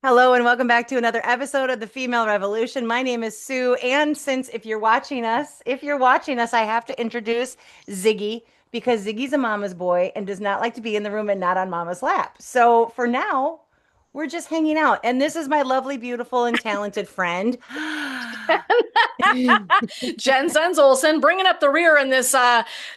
Hello and welcome back to another episode of the Female Revolution. My name is Sue, and since if you're watching us, I have to introduce Ziggy because Ziggy's a mama's boy and does not like to be in the room and not on mama's lap. So for now, we're just hanging out, and this is my lovely, beautiful, and talented friend. Jen Sens Olson bringing up the rear in this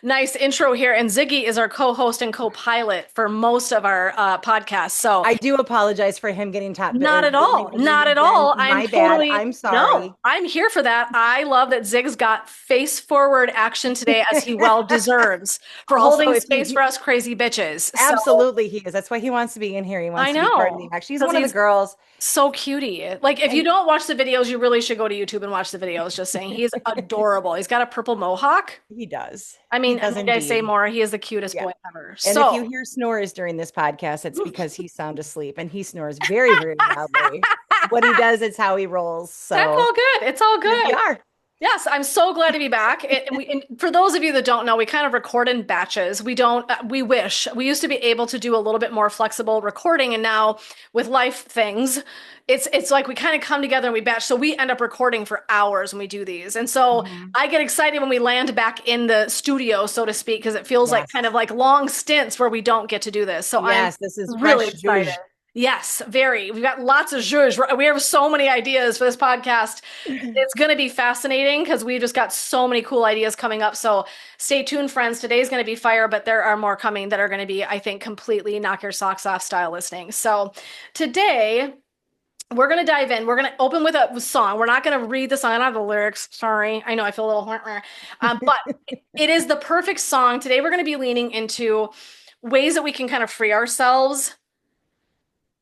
nice intro here. And Ziggy is our co host and co pilot for most of our podcasts. So, I do apologize for him getting top not at billing all. for Not you, at Jen. all. I'm My bad. totally, I'm no, sorry. I'm here for that. I love that Zig's got face forward action today, as he well deserves, for Also, holding if space you for us crazy bitches. So, absolutely he is. That's why he wants to be in here. He I wants to be part of the know, action. He's because one of the he's girls. so cutie. Like, if you And don't watch the videos, you really should go to YouTube and watch the videos. Just saying, he's adorable. He's got a purple mohawk. he does. I He mean, does need I say indeed. more? He is the cutest Yeah. boy ever. And if you So hear snores during this podcast, it's because he's sound asleep and he snores very, very loudly. What he does is how he rolls. that's So all good. It's all here we good. are. Yes, I'm so glad to be back. And for those of you that don't know, we kind of record in batches. We don't, we wish. We used to be able to do a little bit more flexible recording, and now with life things, it's like we kind of come together and we batch. So we end up recording for hours when we do these. And so Mhm. I get excited when we land back in the studio, so to speak, because it feels like kind of Yes. like long stints where we don't get to do this. So I'm Yes, this is really fresh excited. juice. Yes, very. We've got lots of zhuzh. We have so many ideas for this podcast. It's going to be fascinating because we just got so many cool ideas coming up. So stay tuned, friends. Today's going to be fire, but there are more coming that are going to be, I think, completely knock your socks off style listening. So today, we're going to dive in. We're going to open with a song. We're not going to read the song. I don't have the lyrics. Sorry. I know I feel a little, but it is the perfect song. Today, we're going to be leaning into ways that we can kind of free ourselves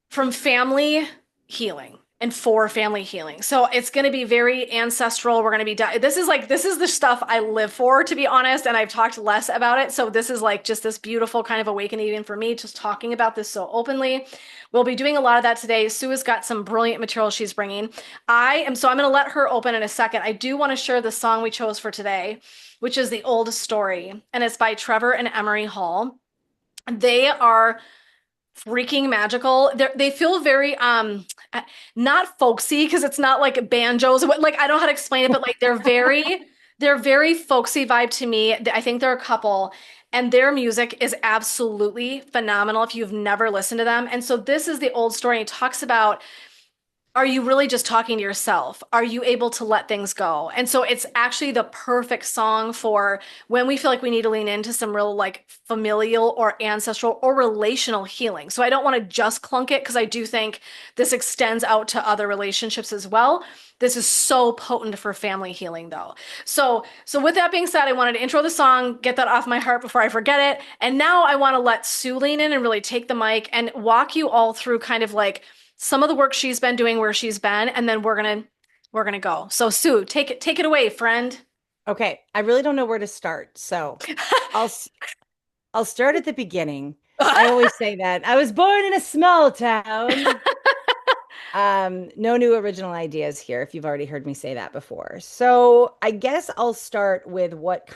from family healing and for family healing. So it's going to be very ancestral. We're going to be this is the stuff I live for, to be honest, and I've talked less about it. So this is like just this beautiful kind of awakening even for me, just talking about this so openly. We'll be doing a lot of that today. Sue has got some brilliant material she's bringing. I'm going to let her open in a second. I do want to share the song we chose for today, which is The Old Story, and it's by Trevor and Emery Hall. They are freaking magical. They feel very not folksy because it's not like banjos. Like, I don't know how to explain it, but like they're very folksy vibe to me. I think they're a couple, and their music is absolutely phenomenal if you've never listened to them. And so this is The Old Story. It talks about, are you really just talking to yourself? Are you able to let things go? And so it's actually the perfect song for when we feel like we need to lean into some real like familial or ancestral or relational healing. So I don't want to just clunk it because I do think this extends out to other relationships as well. This is so potent for family healing though. So with that being said, I wanted to intro the song, get that off my heart before I forget it. And now I want to let Sue lean in and really take the mic and walk you all through kind of like some of the work she's been doing where she's been, and then we're gonna go. So Sue, take it away, friend. Okay, I really don't know where to start. So I'll s- I'll start at the beginning. I always say that. I was born in a small town. No new original ideas here if you've already heard me say that before. So I guess I'll start with what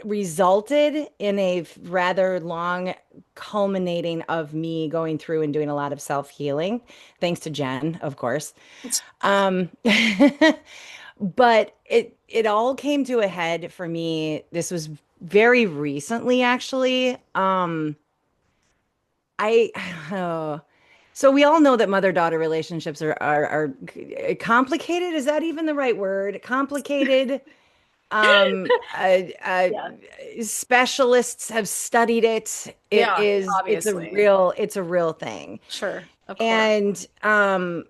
resulted in a rather long culminating of me going through and doing a lot of self-healing, thanks to Jen, of course. Um, but it all came to a head for me. This was very recently, actually. I oh, so we all know that mother-daughter relationships are complicated. Is that even the right word? Complicated. Um, uh, uh, Yeah. Specialists have studied it. Yeah, It's obviously. it's a real thing. Sure, of course. And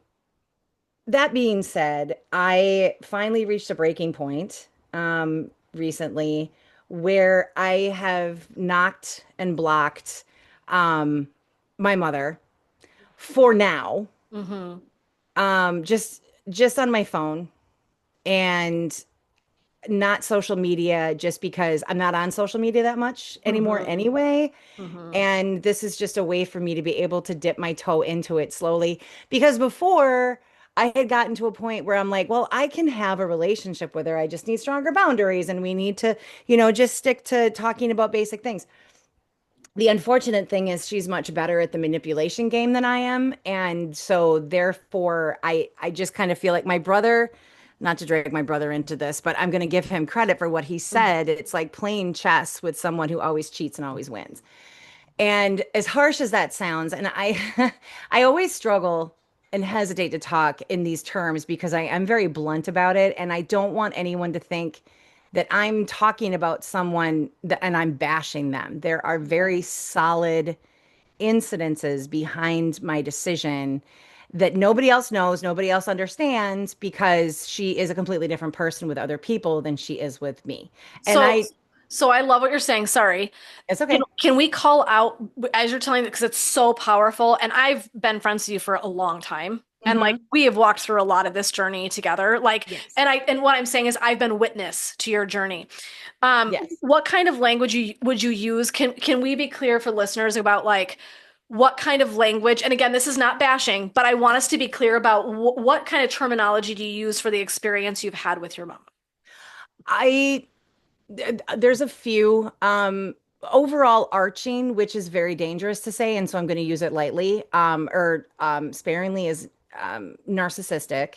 that being said, I finally reached a breaking point recently where I have knocked and blocked um, my mother for now, Mm-hmm. um, just just on my phone and not social media, just because I'm not on social media that much anymore Mm-hmm. anyway. Mm-hmm. And this is just a way for me to be able to dip my toe into it slowly. Because before I had gotten to a point where I'm like, well, I can have a relationship with her. I just need stronger boundaries and we need to, just stick to talking about basic things. The unfortunate thing is she's much better at the manipulation game than I am. And so therefore I just kind of feel like my brother, not to drag my brother into this, but I'm going to give him credit for what he Mhm. said. It's like playing chess with someone who always cheats and always wins. And as harsh as that sounds, and I I always struggle and hesitate to talk in these terms because I'm very blunt about it, and I don't want anyone to think that I'm talking about someone that and I'm bashing them. There are very solid incidences behind my decision that nobody else knows, nobody else understands because she is a completely different person with other people than she is with me. And So, so I love what you're saying. Sorry. it's Can, okay. can we call out as you're telling it because it's so powerful and I've been friends with you for a long time and like Hmm. we have walked through a lot of this journey together like Yes. and what I'm saying is I've been witness to your journey. Yes. What kind of language would you use? Can we be clear for listeners about like what kind of language? And again, this is not bashing, but I want us to be clear about what kind of terminology do you use for the experience you've had with your mom? I there's a few overall arching, which is very dangerous to say, and so I'm going to use it lightly or sparingly is narcissistic.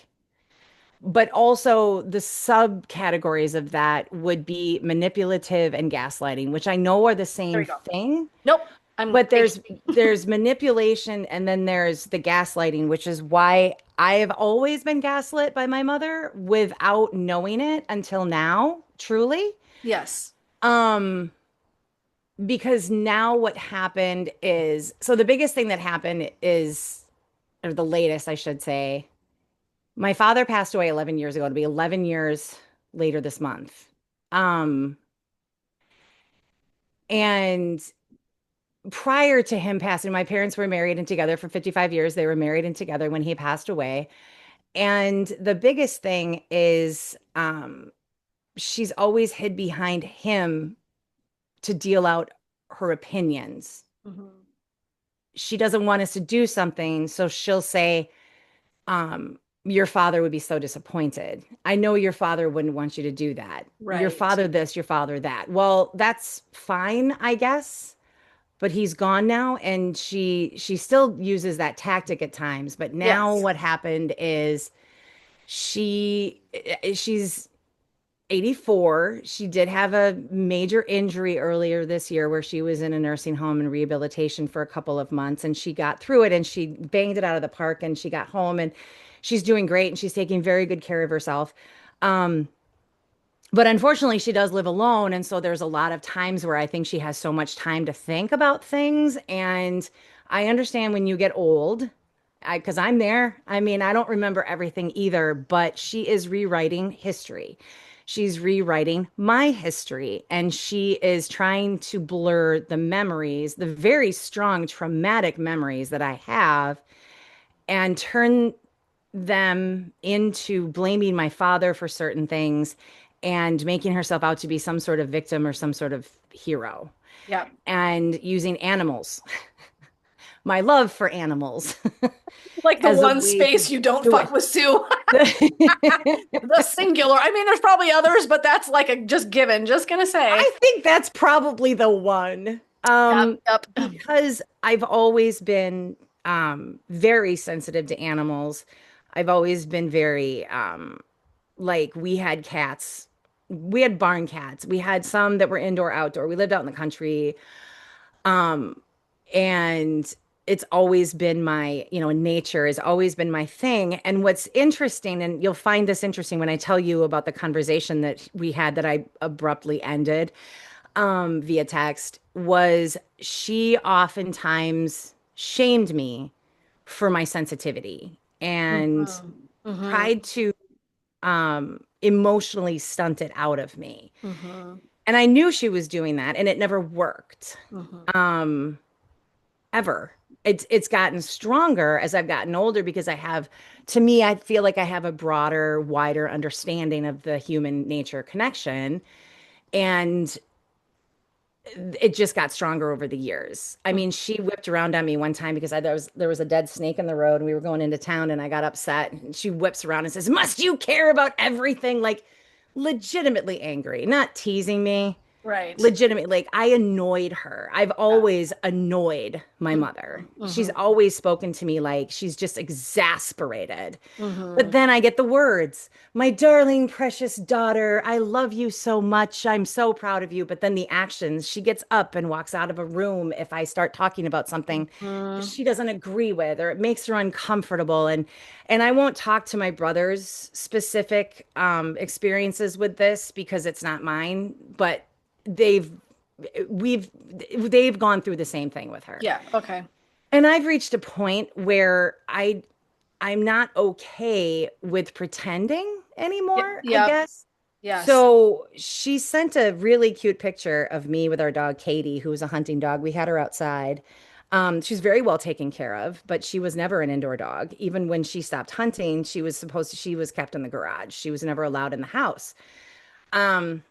But also the subcategories of that would be manipulative and gaslighting, which I know are the There same you go. thing, Nope. I'm but there's manipulation and then there's the gaslighting, which is why I have always been gaslit by my mother without knowing it until now, truly. yes. Um, because now what happened is, so the biggest thing that happened is, or the latest, I should say, my father passed away 11 years ago. It'll be 11 years later this month. Um, and prior to him passing, my parents were married and together for 55 years. They were married and together when he passed away. And the biggest thing is she's always hid behind him to deal out her opinions. Mhm. She doesn't want us to do something, so she'll say, your father would be so disappointed. I know your father wouldn't want you to do that. Your Right. father this, your father that. Well, that's fine, I guess, but he's gone now and she still uses that tactic at times, but now Yes. what happened is she's 84. She did have a major injury earlier this year where she was in a nursing home and rehabilitation for a couple of months and she got through it and she banged it out of the park and she got home and she's doing great and she's taking very good care of herself. Um, but unfortunately, she does live alone. And so there's a lot of times where I think she has so much time to think about things. And I understand when you get old, because I'm there. I mean, I don't remember everything either, but she is rewriting history. She's rewriting my history, and she is trying to blur the memories, the very strong traumatic memories that I have, and turn them into blaming my father for certain things and making herself out to be some sort of victim or some sort of hero Yeah. and using animals, my love for animals, Like the as a one way to space you don't do fuck it. with Sue. The singular. I mean, there's probably others, but that's like a just given. Just gonna say. I think that's probably the one. Yep. Yep. Because I've always been very sensitive to animals. I've always been very like we had cats. We had barn cats. We had some that were indoor, outdoor. We lived out in the country. Um, and it's always been my, nature has always been my thing. And what's interesting, and you'll find this interesting when I tell you about the conversation that we had that I abruptly ended via text, was she oftentimes shamed me for my sensitivity and Mm-hmm. Mm-hmm. tried to emotionally stunt it out of me. Mm-hmm. And I knew she was doing that, and it never worked. Mm-hmm. Um, ever. It's gotten stronger as I've gotten older because to me, I feel like I have a broader, wider understanding of the human nature connection. And it just got stronger over the years. I mean, she whipped around on me one time because there was a dead snake in the road and we were going into town and I got upset and she whips around and says, "Must you care about everything?" Like legitimately angry, not teasing me. Right. Legitimately, like I annoyed her. I've Yeah. always annoyed my mother. She's Mm-hmm. always spoken to me like she's just exasperated. But Mm-hmm. then I get the words, my darling, precious daughter, I love you so much. I'm so proud of you. But then the actions, she gets up and walks out of a room if I start talking about something Mm-hmm. she doesn't agree with or it makes her uncomfortable. And I won't talk to my brother's specific experiences with this because it's not mine, but they've we've they've gone through the same thing with her. Yeah. Okay. And I've reached a point where I'm not okay with pretending Yep. anymore, I Yep. guess. Yes. So she sent a really cute picture of me with our dog Katie, who was a hunting dog. We had her outside. She's very well taken care of, but she was never an indoor dog. Even when she stopped hunting, she was kept in the garage. She was never allowed in the house. Um,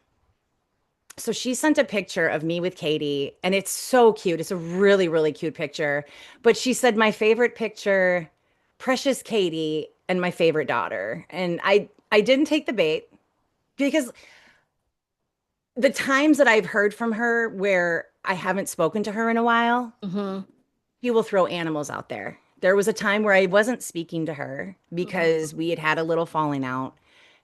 so she sent a picture of me with Katie, and it's so cute. It's a really, really cute picture. But she said, my favorite picture, precious Katie, and my favorite daughter. And I didn't take the bait because the times that I've heard from her where I haven't spoken to her in a while, Mm-hmm. she will throw animals out there. There was a time where I wasn't speaking to her Mm-hmm. because we had had a little falling out.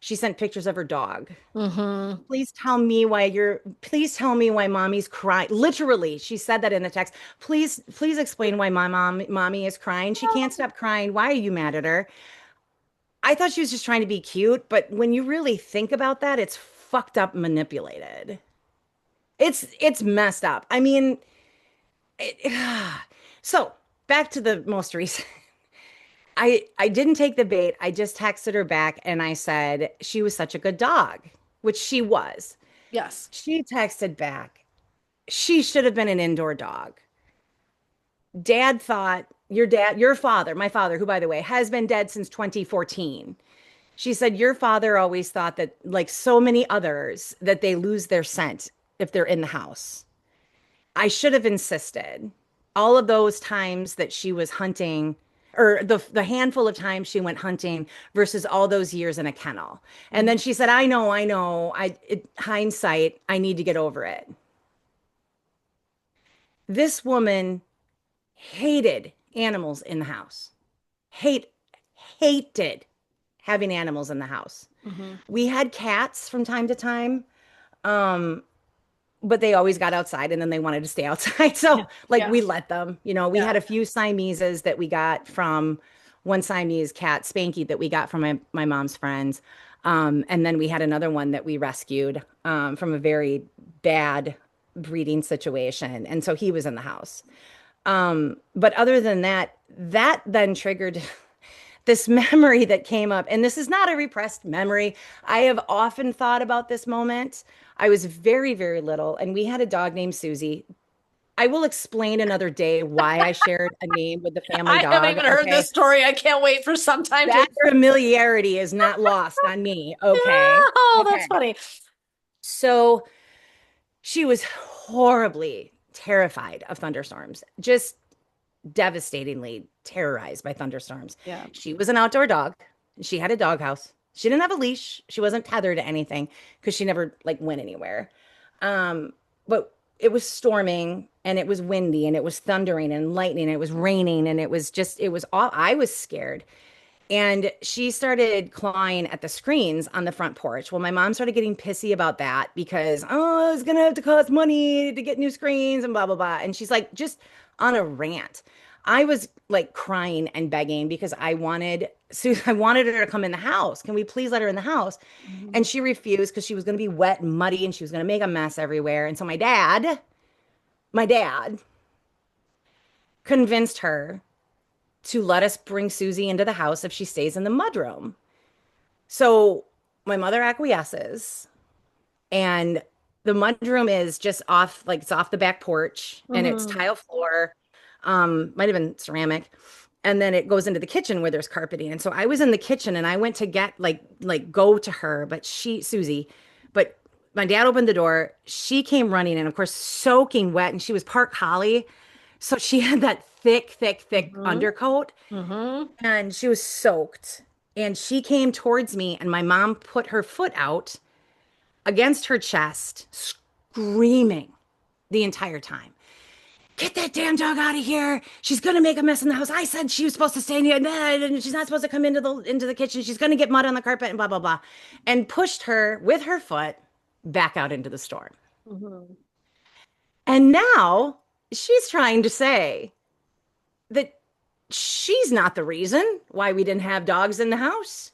She sent pictures of her dog. Mm-hmm. Please tell me why mommy's crying. Literally, she said that in the text. Please explain why mommy is crying. She can't stop crying. Why are you mad at her? I thought she was just trying to be cute, but when you really think about that, it's fucked up manipulated. It's messed up. I mean, it, so back to the most recent. I didn't take the bait. I just texted her back and I said she was such a good dog, which she was. Yes. She texted back, she should have been an indoor dog. Dad thought your father, my father, who by the way has been dead since 2014. She said your father always thought that, like so many others, that they lose their scent if they're in the house. I should have insisted. All of those times that she was hunting, or the handful of times she went hunting versus all those years in a kennel. And then she said, I know. Hindsight, I need to get over it. This woman hated animals in the house. Hate hated having animals in the house. Mm-hmm. We had cats from time to time, um, but they always got outside and then they wanted to stay outside. Yeah. So, like, Yeah. we let them. We Yeah. had a few Siameses that we got from one Siamese cat, Spanky, that we got from my mom's friends. And then we had another one that we rescued from a very bad breeding situation. And so he was in the house. But other than that, that then triggered this memory that came up. And this is not a repressed memory. I have often thought about this moment. I was very, very little, and we had a dog named Susie. I will explain another day why I shared a name with the family I haven't dog. even heard this Okay. story. I can't wait for some time to. That familiarity is not lost on me. Okay. Oh, that's Okay. funny. So she was horribly terrified of thunderstorms, just devastatingly terrorized by thunderstorms. Yeah. She was an outdoor dog. She had a doghouse. She didn't have a leash. She wasn't tethered to anything because she never like went anywhere. But it was storming and it was windy and it was thundering and lightning and it was raining and it was all I was scared. And she started clawing at the screens on the front porch. Well, my mom started getting pissy about that because, oh, it's going to have to cost money to get new screens and blah, blah, blah. And she's like, just on a rant. I was like crying and begging because I wanted her to come in the house. Can we please let her in the house? Mhm. And she refused because she was going to be wet and muddy and she was going to make a mess everywhere. And so my dad convinced her to let us bring Susie into the house if she stays in the mudroom. So my mother acquiesces, and the mudroom is just off, like it's off the back porch, and it's Mhm. tile floor, might have been ceramic, and then it goes into the kitchen where there's carpeting. And so I was in the kitchen, and I went to get go to her, but Susie, but my dad opened the door. She came running, and of course, soaking wet, and she was part collie, so she had that thick, thick, thick Mhm. undercoat Mhm. and she was soaked. And she came towards me, and my mom put her foot out against her chest, screaming the entire time. Get that damn dog out of here. She's gonna make a mess in the house. I said she was supposed to stay in here, and she's not supposed to come into the kitchen. She's gonna get mud on the carpet and blah blah blah. And pushed her with her foot back out into the storm. Mhm. And now she's trying to say that she's not the reason why we didn't have dogs in the house.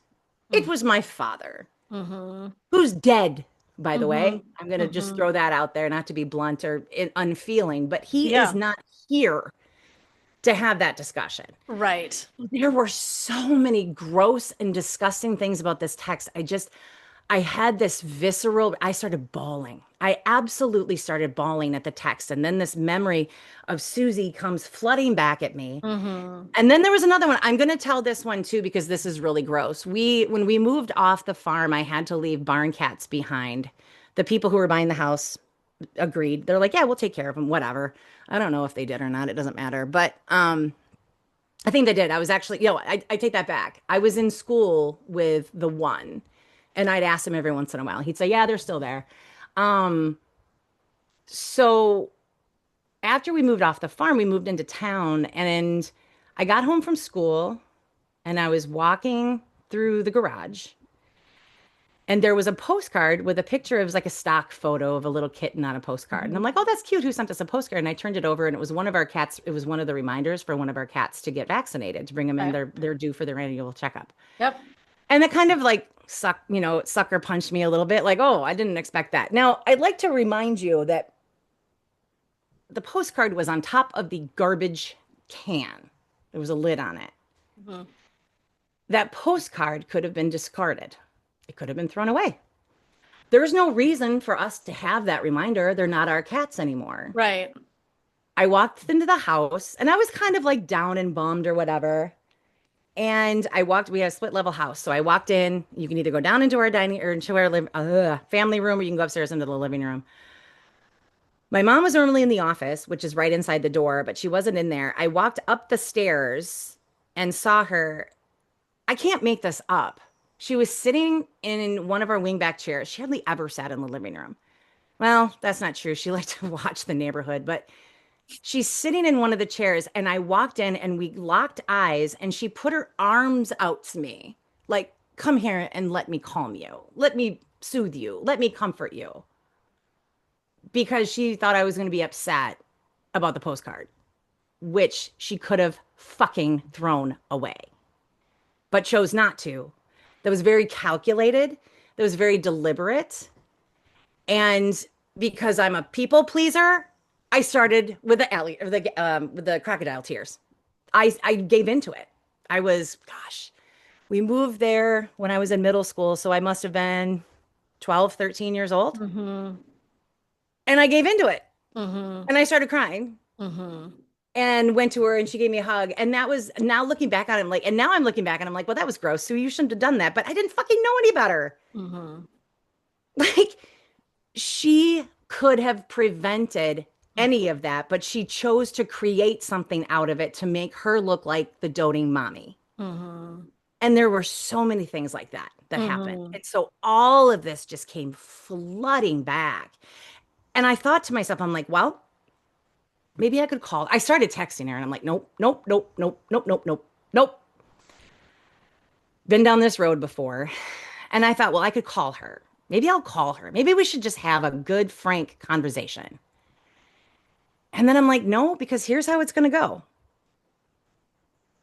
It Mhm. was my father, Mhm. who's dead, by the way. Mhm. I'm going to just Mhm. throw that out there, not to be blunt or unfeeling, but he is Yeah. not here to have that discussion. Right. There were so many gross and disgusting things about this text. I had this visceral, I started bawling. I absolutely started bawling at the text. And then this memory of Susie comes flooding back at me. Mhm. And then there was another one. I'm going to tell this one too because this is really gross. When we moved off the farm, I had to leave barn cats behind. The people who were buying the house agreed. They're like, "Yeah, we'll take care of them, whatever." I don't know if they did or not. It doesn't matter. But I think they did. I was actually, I take that back. I was in school with the one, and I'd ask him every once in a while. He'd say, "Yeah, they're still there." Um, so after we moved off the farm, we moved into town, and I got home from school, and I was walking through the garage, and there was a postcard with a picture. It was like a stock photo of a little kitten on a postcard. And I'm Mhm. like, oh, that's cute. Who sent us a postcard? And I turned it over, and it was one of our cats. It was one of the reminders for one of our cats to get vaccinated, to bring them in. Okay. They're due for their annual checkup. Yep. And that kind of like sucker punched me a little bit. Like, oh, I didn't expect that. Now, I'd like to remind you that the postcard was on top of the garbage can. There was a lid on it. Mhm. That postcard could have been discarded. It could have been thrown away. There's no reason for us to have that reminder. They're not our cats anymore. Right. I walked into the house and I was kind of like down and bummed or whatever. And we have a split level house. So I walked in. You can either go down into our dining or into our family room, or you can go upstairs into the living room. My mom was normally in the office, which is right inside the door, but she wasn't in there. I walked up the stairs and saw her. I can't make this up. She was sitting in one of our wingback chairs. She hardly ever sat in the living room. Well, that's not true. She liked to watch the neighborhood, but she's sitting in one of the chairs, and I walked in and we locked eyes, and she put her arms out to me, like, come here and let me calm you. Let me soothe you. Let me comfort you. Because she thought I was going to be upset about the postcard, which she could have fucking thrown away, but chose not to. That was very calculated. That was very deliberate. And because I'm a people pleaser, I started with the alley or with the crocodile tears. I gave into it. Gosh, we moved there when I was in middle school, so I must have been 12, 13 years old. Mhm. And I gave into it. Mhm. And I started crying Mhm. and went to her and she gave me a hug. And that was now looking back on it, and now I'm looking back and I'm like, well, that was gross. So you shouldn't have done that. But I didn't fucking know any better. Mhm. Like, she could have prevented any of that, but she chose to create something out of it to make her look like the doting mommy. Mhm. And there were so many things like that happened. Mhm. And so all of this just came flooding back. And I thought to myself, I'm like, well, maybe I could call. I started texting her and I'm like, nope, nope, nope, nope, nope, nope, nope, nope. Been down this road before. And I thought, well, I could call her. Maybe I'll call her. Maybe we should just have a good, frank conversation. And then I'm like, no, because here's how it's going to go.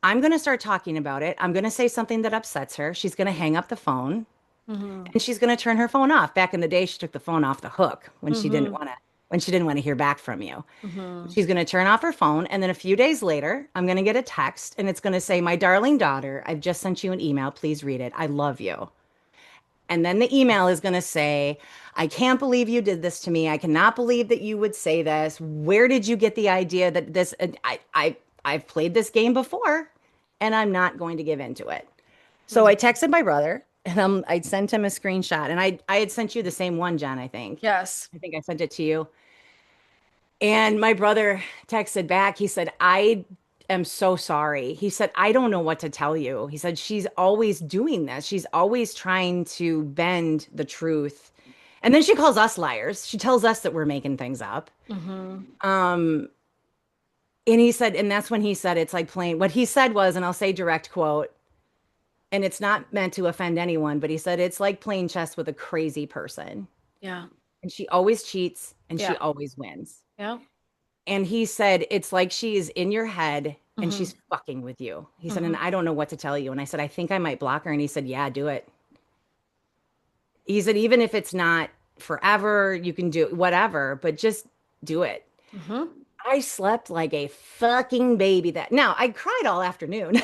I'm going to start talking about it. I'm going to say something that upsets her. She's going to hang up the phone Mhm. and she's going to turn her phone off. Back in the day, she took the phone off the hook Mhm. when she didn't want to hear back from you. Mhm. She's going to turn off her phone. And then a few days later, I'm going to get a text and it's going to say, my darling daughter, I've just sent you an email. Please read it. I love you. And then the email is going to say, I can't believe you did this to me. I cannot believe that you would say this. Where did you get the idea that this? I've played this game before and I'm not going to give into it. So I Mhm. texted my brother and I sent him a screenshot. And I had sent you the same one, Jen, I think. Yes. I think I sent it to you. And my brother texted back. He said, I am so sorry. He said, I don't know what to tell you. He said, she's always doing this. She's always trying to bend the truth And then she calls us liars. She tells us that we're making things up. Mm-hmm. Um, and he said, and that's when he said it's like plain. What he said was, and I'll say direct quote, and it's not meant to offend anyone, but he said it's like playing chess with a crazy person. Yeah. And she always cheats and she Yeah. always wins. Yeah. And he said, it's like she is in your head and Mm-hmm. she's fucking with you. He said, and Mm-hmm. I don't know what to tell you. And I said, I think I might block her. And he said, yeah, do it. He said, even if it's not forever, you can do whatever, but just do it. Mm-hmm. I slept like a fucking baby that now I cried all afternoon.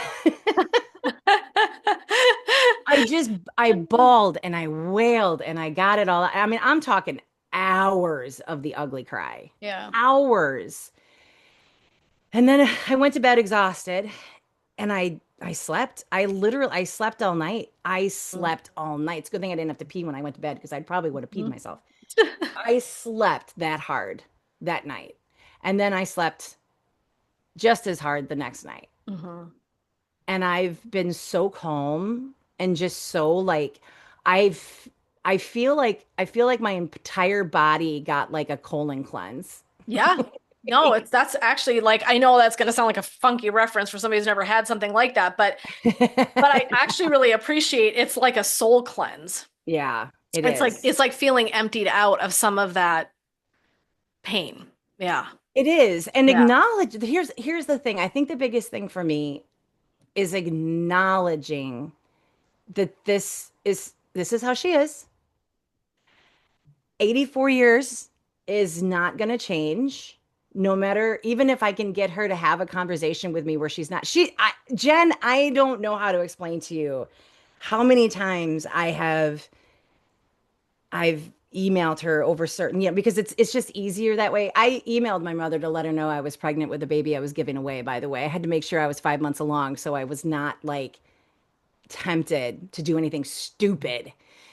I bawled and I wailed and I got it all. I mean, I'm talking hours of the ugly cry, Yeah. hours. And then I went to bed exhausted and I slept. I slept all night. I slept all night. It's a good thing I didn't have to pee when I went to bed because I probably would have peed Mm-hmm. myself. I slept that hard that night. And then I slept just as hard the next night. Mm-hmm. And I've been so calm and just so like I've I feel like my entire body got like a colon cleanse. Yeah. No, that's actually like I know that's going to sound like a funky reference for somebody who's never had something like that, but I actually really appreciate it's like a soul cleanse. Yeah, it It's is. like feeling emptied out of some of that pain. Yeah. It is. And Yeah. acknowledge here's the thing. I think the biggest thing for me is acknowledging that this is how she is. 84 years is not going to change. No matter, even if I can get her to have a conversation with me where she's not, Jen, I don't know how to explain to you how many times I've emailed her over certain, because it's just easier that way. I emailed my mother to let her know I was pregnant with a baby I was giving away, by the way. I had to make sure I was 5 months along, so I was not like tempted to do anything stupid.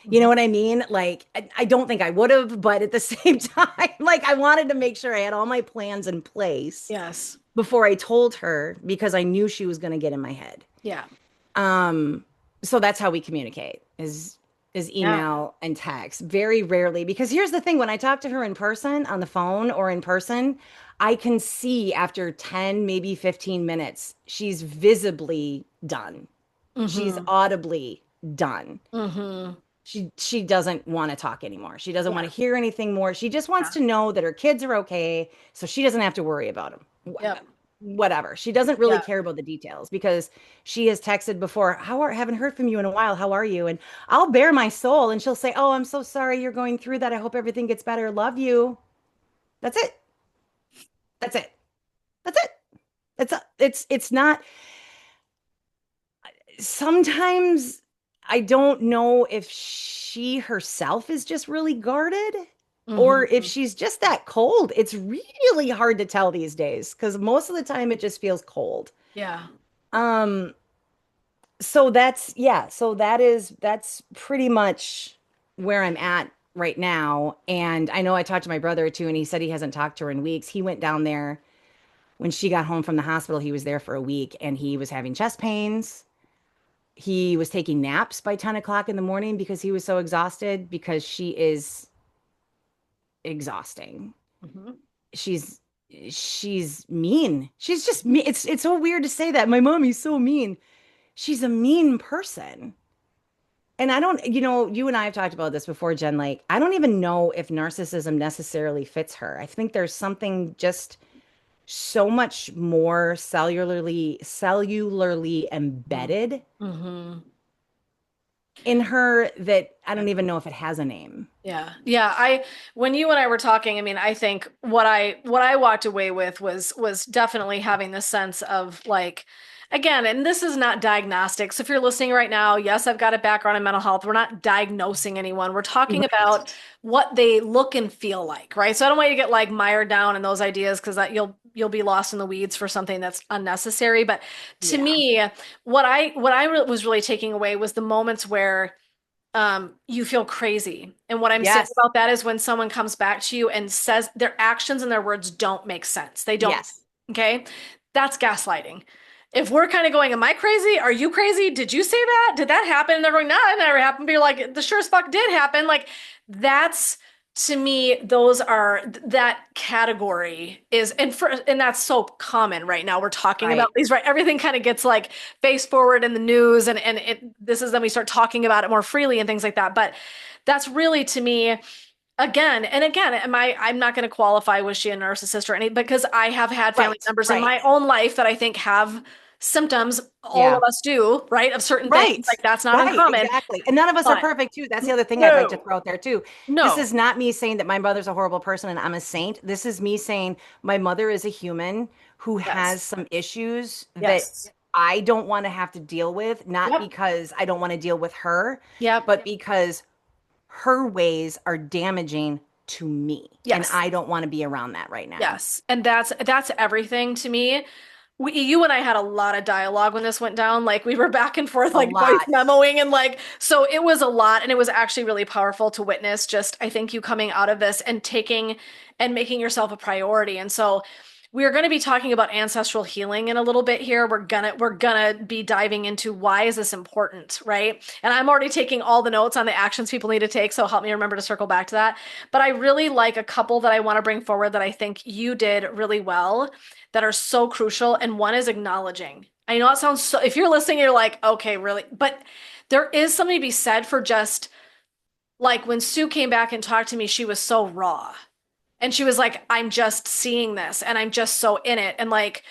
You know Mhm. what I mean? Like, I don't think I would have, but at the same time, like, I wanted to make sure I had all my plans in place Yes. before I told her because I knew she was going to get in my head. Yeah. Um, so that's how we communicate is Yeah. email and text. Very rarely, because here's the thing, when I talk to her in person on the phone or in person, I can see after 10, maybe 15 minutes, she's visibly done. She's Mm-hmm. audibly done. Mm-hmm. She doesn't want to talk anymore. She doesn't want Yeah. to hear anything more. She just wants Yeah. to know that her kids are okay, so she doesn't have to worry about them. Yep. Whatever. She doesn't really Yeah. care about the details because she has texted before, haven't heard from you in a while. How are you? And I'll bare my soul and she'll say, "Oh, I'm so sorry you're going through that. I hope everything gets better. Love you." That's it. That's it. That's it. It's not sometimes I don't know if she herself is just really guarded or if Mm-hmm. she's just that cold. It's really hard to tell these days because most of the time it just feels cold. Yeah. Um, so that's pretty much where I'm at right now. And I know I talked to my brother too, and he said he hasn't talked to her in weeks. He went down there when she got home from the hospital. He was there for a week and he was having chest pains. He was taking naps by 10 o'clock in the morning because he was so exhausted because she is exhausting. Mm-hmm. She's she's mean. She's just mean. It's so weird to say that. My mommy's so mean. She's a mean person. And I don't, you and I have talked about this before, Jen. Like, I don't even know if narcissism necessarily fits her. I think there's something just so much more cellularly embedded Mm-hmm. in her that I don't even know if it has a name. Yeah. Yeah. When you and I were talking, I mean, I think what I walked away with was definitely having this sense of like, again, and this is not diagnostic. So if you're listening right now, yes, I've got a background in mental health. We're not diagnosing anyone. We're talking Right. about what they look and feel like, right? So I don't want you to get like mired down in those ideas because that you'll be lost in the weeds for something that's unnecessary. But to Yeah. me, was really taking away was the moments where you feel crazy. And what I'm saying Yes. about that is when someone comes back to you and says their actions and their words don't make sense. They don't. Yes. Okay. That's gaslighting. if we're kind of going, am I crazy? Are you crazy? Did you say that? Did that happen? And they're going, no, it never happened. But you're like, the sure as fuck did happen. Like that's to me, those are that category is, and that's so common right now. We're talking about Right. these, right? Everything kind of gets like face forward in the news, this is then we start talking about it more freely and things like that. But that's really to me again and again, I'm not going to qualify was she a narcissist or any because I have had family Right. members in Right. my own life that I think have symptoms. All Yeah. of us do, right? Of certain things. Right. Like that's not Right. uncommon. Exactly. And none of us are But perfect too. That's the other thing I'd like to no, throw out there too. This no. is not me saying that my mother's a horrible person and I'm a saint. This is me saying my mother is a human who Yes. has some issues that Yes. I don't want to have to deal with, not Yep. because I don't want to deal with her, Yep. but because her ways are damaging to me. And Yes. I don't want to be around that right now. Yes. And that's everything to me. You and I had a lot of dialogue when this went down. Like we were back and forth, A like voice lot. memoing and like, so it was a lot. And it was actually really powerful to witness just, I think you coming out of this and taking and making yourself a priority. And so we're going to be talking about ancestral healing in a little bit here. We're gonna be diving into why is this important, right? And I'm already taking all the notes on the actions people need to take, so help me remember to circle back to that. But I really like a couple that I want to bring forward that I think you did really well that are so crucial. And one is acknowledging. I know it sounds so, if you're listening, you're like, okay, really? But there is something to be said for just like when Sue came back and talked to me, she was so raw. And she was like, I'm just seeing this and I'm just so in it. And like,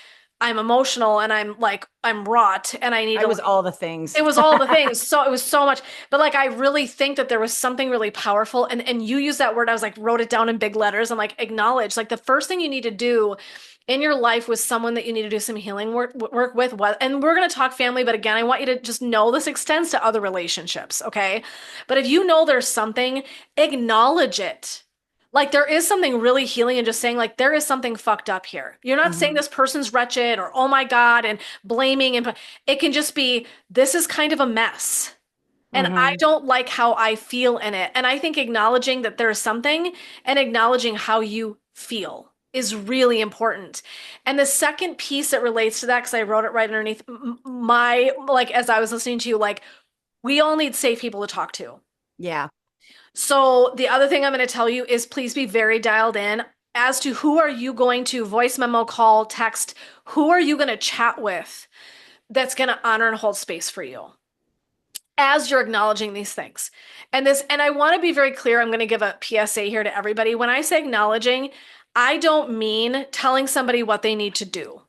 I'm emotional and I'm like, I'm wrought and I need I to, was all the things. it was all the things. So it was so much, but like, I really think that there was something really powerful. And you used that word. I was like, wrote it down in big letters. I'm like, acknowledge, like the first thing you need to do in your life with someone that you need to do some healing work with. And we're going to talk family, but again, I want you to just know this extends to other relationships. Okay. But if you know there's something, acknowledge it. Like there is something really healing and just saying like there is something fucked up here. You're not saying Mhm. this person's wretched or oh my God and blaming and it can just be this is kind of a mess. And I Mhm. don't like how I feel in it. And I think acknowledging that there is something and acknowledging how you feel is really important. And the second piece that relates to that, because I wrote it right underneath my, like, as I was listening to you, like, we all need safe people to talk to. Yeah. So the other thing I'm going to tell you is please be very dialed in as to who are you going to voice memo, call, text, who are you going to chat with that's going to honor and hold space for you as you're acknowledging these things. And I want to be very clear, I'm going to give a PSA here to everybody. When I say acknowledging, I don't mean telling somebody what they need to do.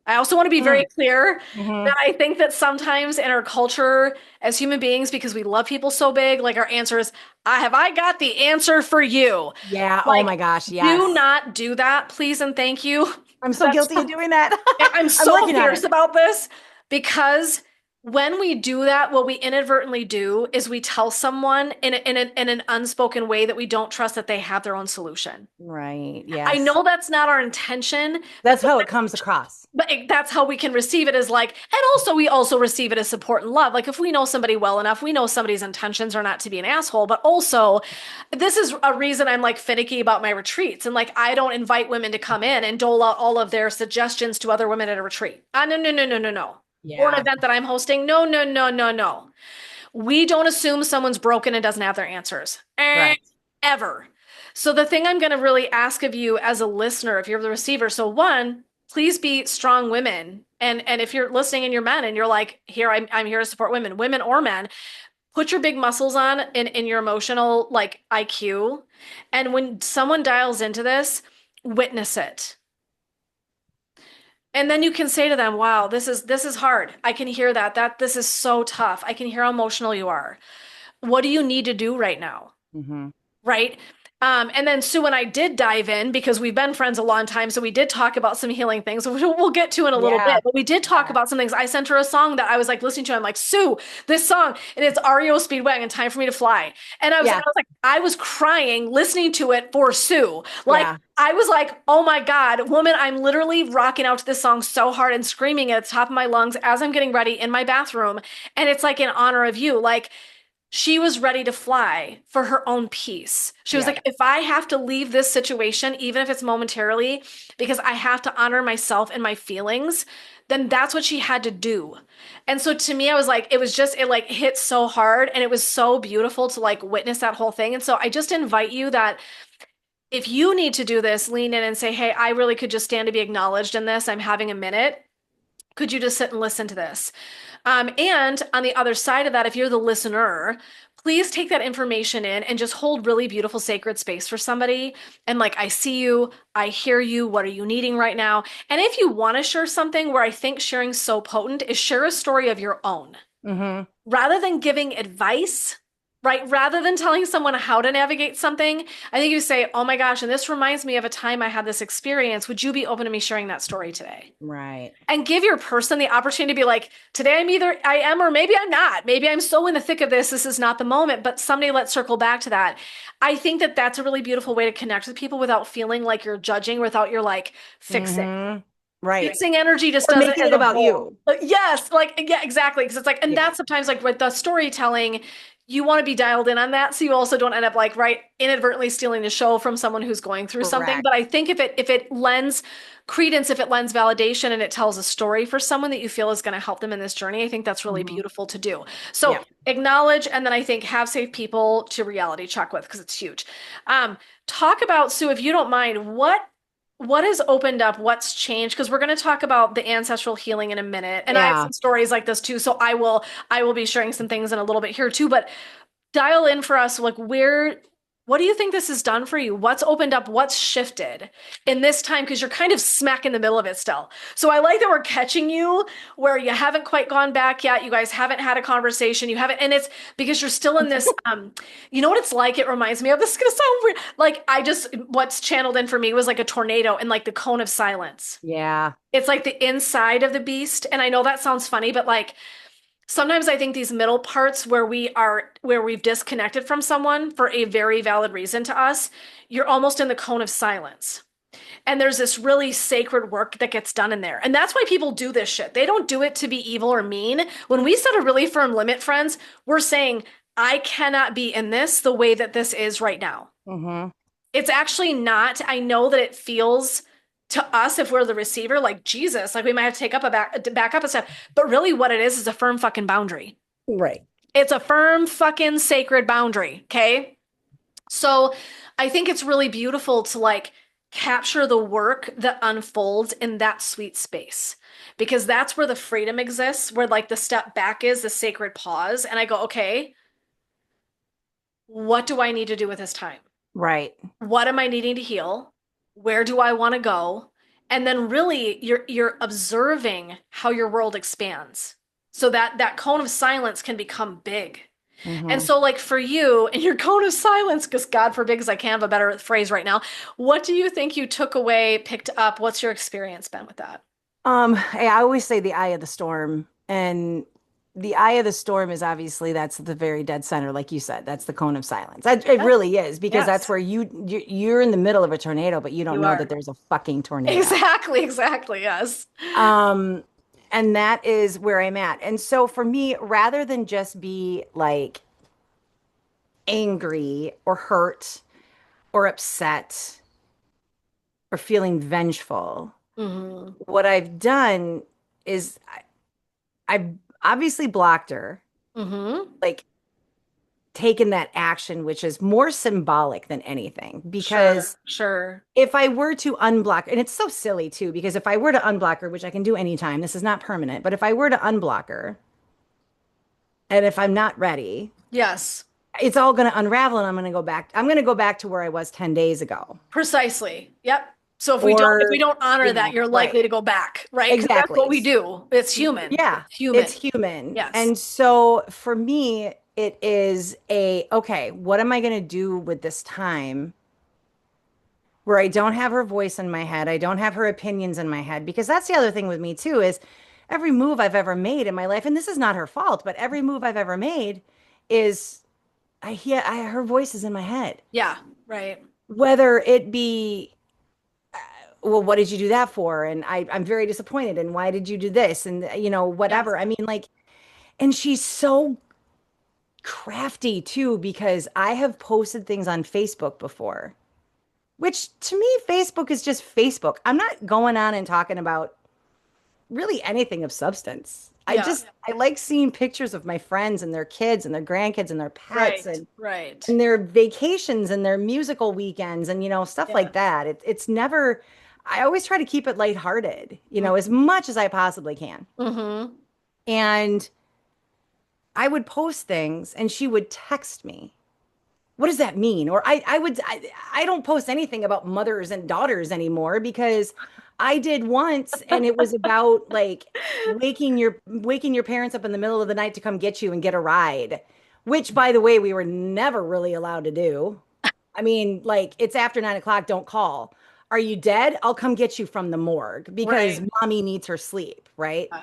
I also want to be very Mm. clear that Mhm. I think that sometimes in our culture as human beings, because we love people so big, like our answer is, I got the answer for you. Yeah. Oh Like, my gosh. do Yes. not do that, please and thank you. I'm so That's guilty of doing that. I'm I'm so working on fierce it. about this because when we do that, what we inadvertently do is we tell someone in an unspoken way that we don't trust that they have their own solution. Right. I Yes. know that's not our intention, That's how it comes across. that's how we can receive it as like, and also we also receive it as support and love. Like if we know somebody well enough, we know somebody's intentions are not to be an asshole, but also this is a reason I'm like finicky about my retreats. And like, I don't invite women to come in and dole out all of their suggestions to other women at a retreat. No, no, no, no, no, no. Or an Yeah. event that I'm hosting. No, no, no, no, no. We don't assume someone's broken and doesn't have their answers. Correct. Ever. So the thing I'm going to really ask of you as a listener, if you're the receiver, so one, please be strong women. And if you're listening and you're men and you're like, here, I'm here to support women or men, put your big muscles on in your emotional like IQ. And when someone dials into this, witness it. And then you can say to them, wow, this is hard. I can hear that this is so tough. I can hear how emotional you are. What do you need to do right now? Hmm. Right? And then Sue and I did dive in because we've been friends a long time. So we did talk about some healing things, which we'll get to in a little Yeah. bit. But we did talk Yeah. about some things. I sent her a song that I was like listening to. I'm like, Sue, this song, and it's REO Speedwagon, Time for Me to Fly. And Yeah. I was crying listening to it for Sue. Like, Yeah. I was like, oh my God, woman, I'm literally rocking out to this song so hard and screaming at the top of my lungs as I'm getting ready in my bathroom. And it's like in honor of you. Like, she was ready to fly for her own peace. She was Yeah. like, if I have to leave this situation, even if it's momentarily, because I have to honor myself and my feelings, then that's what she had to do. And so to me, I was like, it was just, it like hit so hard and it was so beautiful to like witness that whole thing. And so I just invite you that if you need to do this, lean in and say, hey, I really could just stand to be acknowledged in this. I'm having a minute. Could you just sit and listen to this? And on the other side of that, if you're the listener, please take that information in and just hold really beautiful sacred space for somebody. And like, I see you, I hear you. What are you needing right now? And if you want to share something where I think sharing so potent is share a story of your own Mm-hmm. rather than giving advice, right? Rather than telling someone how to navigate something, I think you say, oh my gosh, and this reminds me of a time I had this experience. Would you be open to me sharing that story today? Right. And give your person the opportunity to be like, today I'm either I am or maybe I'm not. Maybe I'm so in the thick of this. This is not the moment, but someday let's circle back to that. I think that that's a really beautiful way to connect with people without feeling like you're judging, without you're like fixing. Mm-hmm. Right. Fixing energy just Or doesn't making as it a about whole. you. Yes, like yeah, exactly. Because it's like, and Yeah. that's sometimes like with the storytelling, you want to be dialed in on that, so you also don't end up like right inadvertently stealing the show from someone who's going through something. Correct. But I think if it lends credence, if it lends validation, and it tells a story for someone that you feel is going to help them in this journey, I think that's really Mm-hmm. beautiful to do. Yeah. So acknowledge, and then I think have safe people to reality check with because it's huge. Talk about, Sue, if you don't mind, what has opened up, what's changed, because we're going to talk about the ancestral healing in a minute, and I have Yeah. some stories like this too, so I will be sharing some things in a little bit here too, but dial in for us, like what do you think this has done for you? What's opened up? What's shifted in this time? Because you're kind of smack in the middle of it still. So I like that we're catching you where you haven't quite gone back yet. You guys haven't had a conversation. You haven't, and it's because you're still in this. You know what it's like? It reminds me of, this is gonna sound weird. Like what's channeled in for me was like a tornado and like the cone of silence. Yeah. It's like the inside of the beast. And I know that sounds funny, but like sometimes I think these middle parts where we've disconnected from someone for a very valid reason to us, you're almost in the cone of silence. And there's this really sacred work that gets done in there. And that's why people do this shit. They don't do it to be evil or mean. When we set a really firm limit, friends, we're saying, I cannot be in this the way that this is right now. Mm-hmm. It's actually not. I know that it feels to us, if we're the receiver, like Jesus, like we might have to take up back up a step. But really, what it is a firm fucking boundary. Right. It's a firm fucking sacred boundary. Okay. So I think it's really beautiful to like capture the work that unfolds in that sweet space because that's where the freedom exists, where like the step back is the sacred pause. And I go, okay, what do I need to do with this time? Right. What am I needing to heal? Where do I want to go? And then really you're observing how your world expands. So that cone of silence can become big. And Mm-hmm. so like for you in your cone of silence, because God forbid, because I can't have a better phrase right now, what do you think you took away, picked up? What's your experience been with that? I always say the eye of the storm, and the eye of the storm is obviously that's the very dead center, like you said. That's the cone of silence. It Yes. really is because that's Yes, where you're in the middle of a tornado, but you don't you know that are. there's a fucking tornado. Exactly, exactly. Yes. Um, and that is where I'm at. And so for me, rather than just be like angry or hurt or upset or feeling vengeful, Hmm. what I've done is I've obviously blocked her, Hmm. like taken that action, which is more symbolic than anything. Sure, Because sure. if I were to unblock, and it's so silly too, because if I were to unblock her, which I can do anytime, this is not permanent, but if I were to unblock her, and if I'm not ready, Yes. it's all going to unravel and I'm going to go back. I'm going to go back to where I was 10 days ago. Precisely. Yep. So if we Or, don't honor that, you're right. likely to go back, right? Because that's what Exactly. we do. It's human. Yeah, It's it's human. human. Yes. And so for me, it is okay, what am I going to do with this time where I don't have her voice in my head? I don't have her opinions in my head. Because that's the other thing with me too is every move I've ever made in my life, and this is not her fault, but every move I've ever made is her voice is in my head. Yeah. Right. Whether it be, well, what did you do that for? And I'm very disappointed. And why did you do this? And Yes. whatever. I mean, like, and she's so crafty too, because I have posted things on Facebook before, which to me, Facebook is just Facebook. I'm not going on and talking about really anything of substance. Yeah. I like seeing pictures of my friends and their kids and their grandkids and their pets Right. Right. and their vacations and their musical weekends and stuff Yeah. like that. It's never I always try to keep it lighthearted, Mm-hmm. as much as I possibly can. Mm-hmm. And I would post things and she would text me, what does that mean? Or I don't post anything about mothers and daughters anymore because I did once and it was about like waking your parents up in the middle of the night to come get you and get a ride, which by the way, we were never really allowed to do. I mean, like it's after 9 o'clock, don't call. Are you dead? I'll come get you from the morgue because Right. mommy needs her sleep, right? Uh,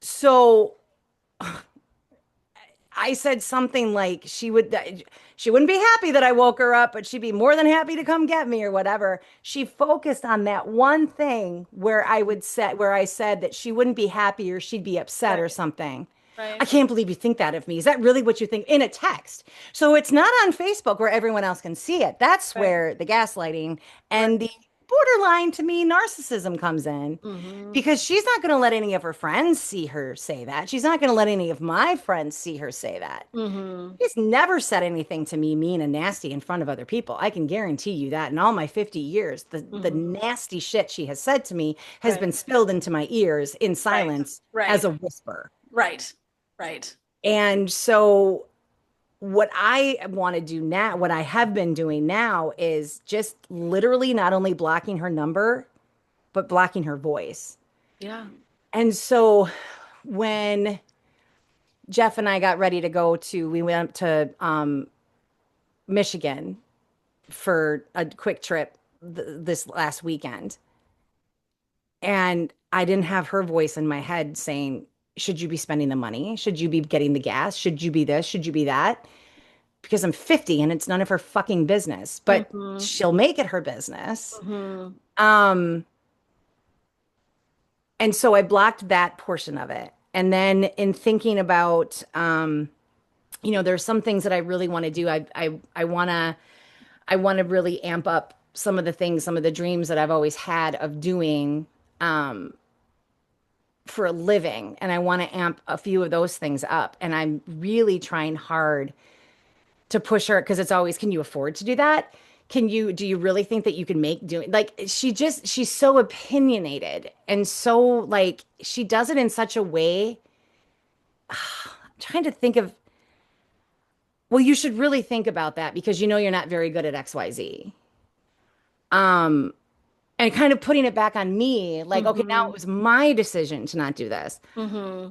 So I said something like she wouldn't be happy that I woke her up, but she'd be more than happy to come get me or whatever. She focused on that one thing where I said that she wouldn't be happy or she'd be upset or Right. something. I Right. can't believe you think that of me. Is that really what you think in a text? So it's not on Facebook where everyone else can see it. That's Right. where the gaslighting Right. and the borderline to me narcissism comes in Mm-hmm. because she's not going to let any of her friends see her say that. She's not going to let any of my friends see her say that. Mm-hmm. She's never said anything to me mean and nasty in front of other people. I can guarantee you that in all my 50 years, the Mm-hmm. nasty shit she has said to me has Right. been spilled into my ears in Right. silence as Right. a whisper. Right. Right. And so what I want to do now, what I have been doing now is just literally not only blocking her number, but blocking her voice. Yeah. And so when Jeff and I got ready to we went to Michigan for a quick trip this last weekend. And I didn't have her voice in my head saying, should you be spending the money? Should you be getting the gas? Should you be this? Should you be that? Because I'm 50 and it's none of her fucking business, but Mm-hmm. she'll make it her business. Mm-hmm. Um, and so I blocked that portion of it. And then in thinking about, there's some things that I really want to do. I want to really amp up some of the things, some of the dreams that I've always had of doing um, for a living. And I want to amp a few of those things up. And I'm really trying hard to push her because it's always, can you afford to do that? Do you really think that you can make doing like she's so opinionated and so like she does it in such a way. I'm trying to think of, well, you should really think about that because you're not very good at XYZ. Um, and kind of putting it back on me, like, okay, now Mm-hmm. it was my decision to not do this. Mm-hmm.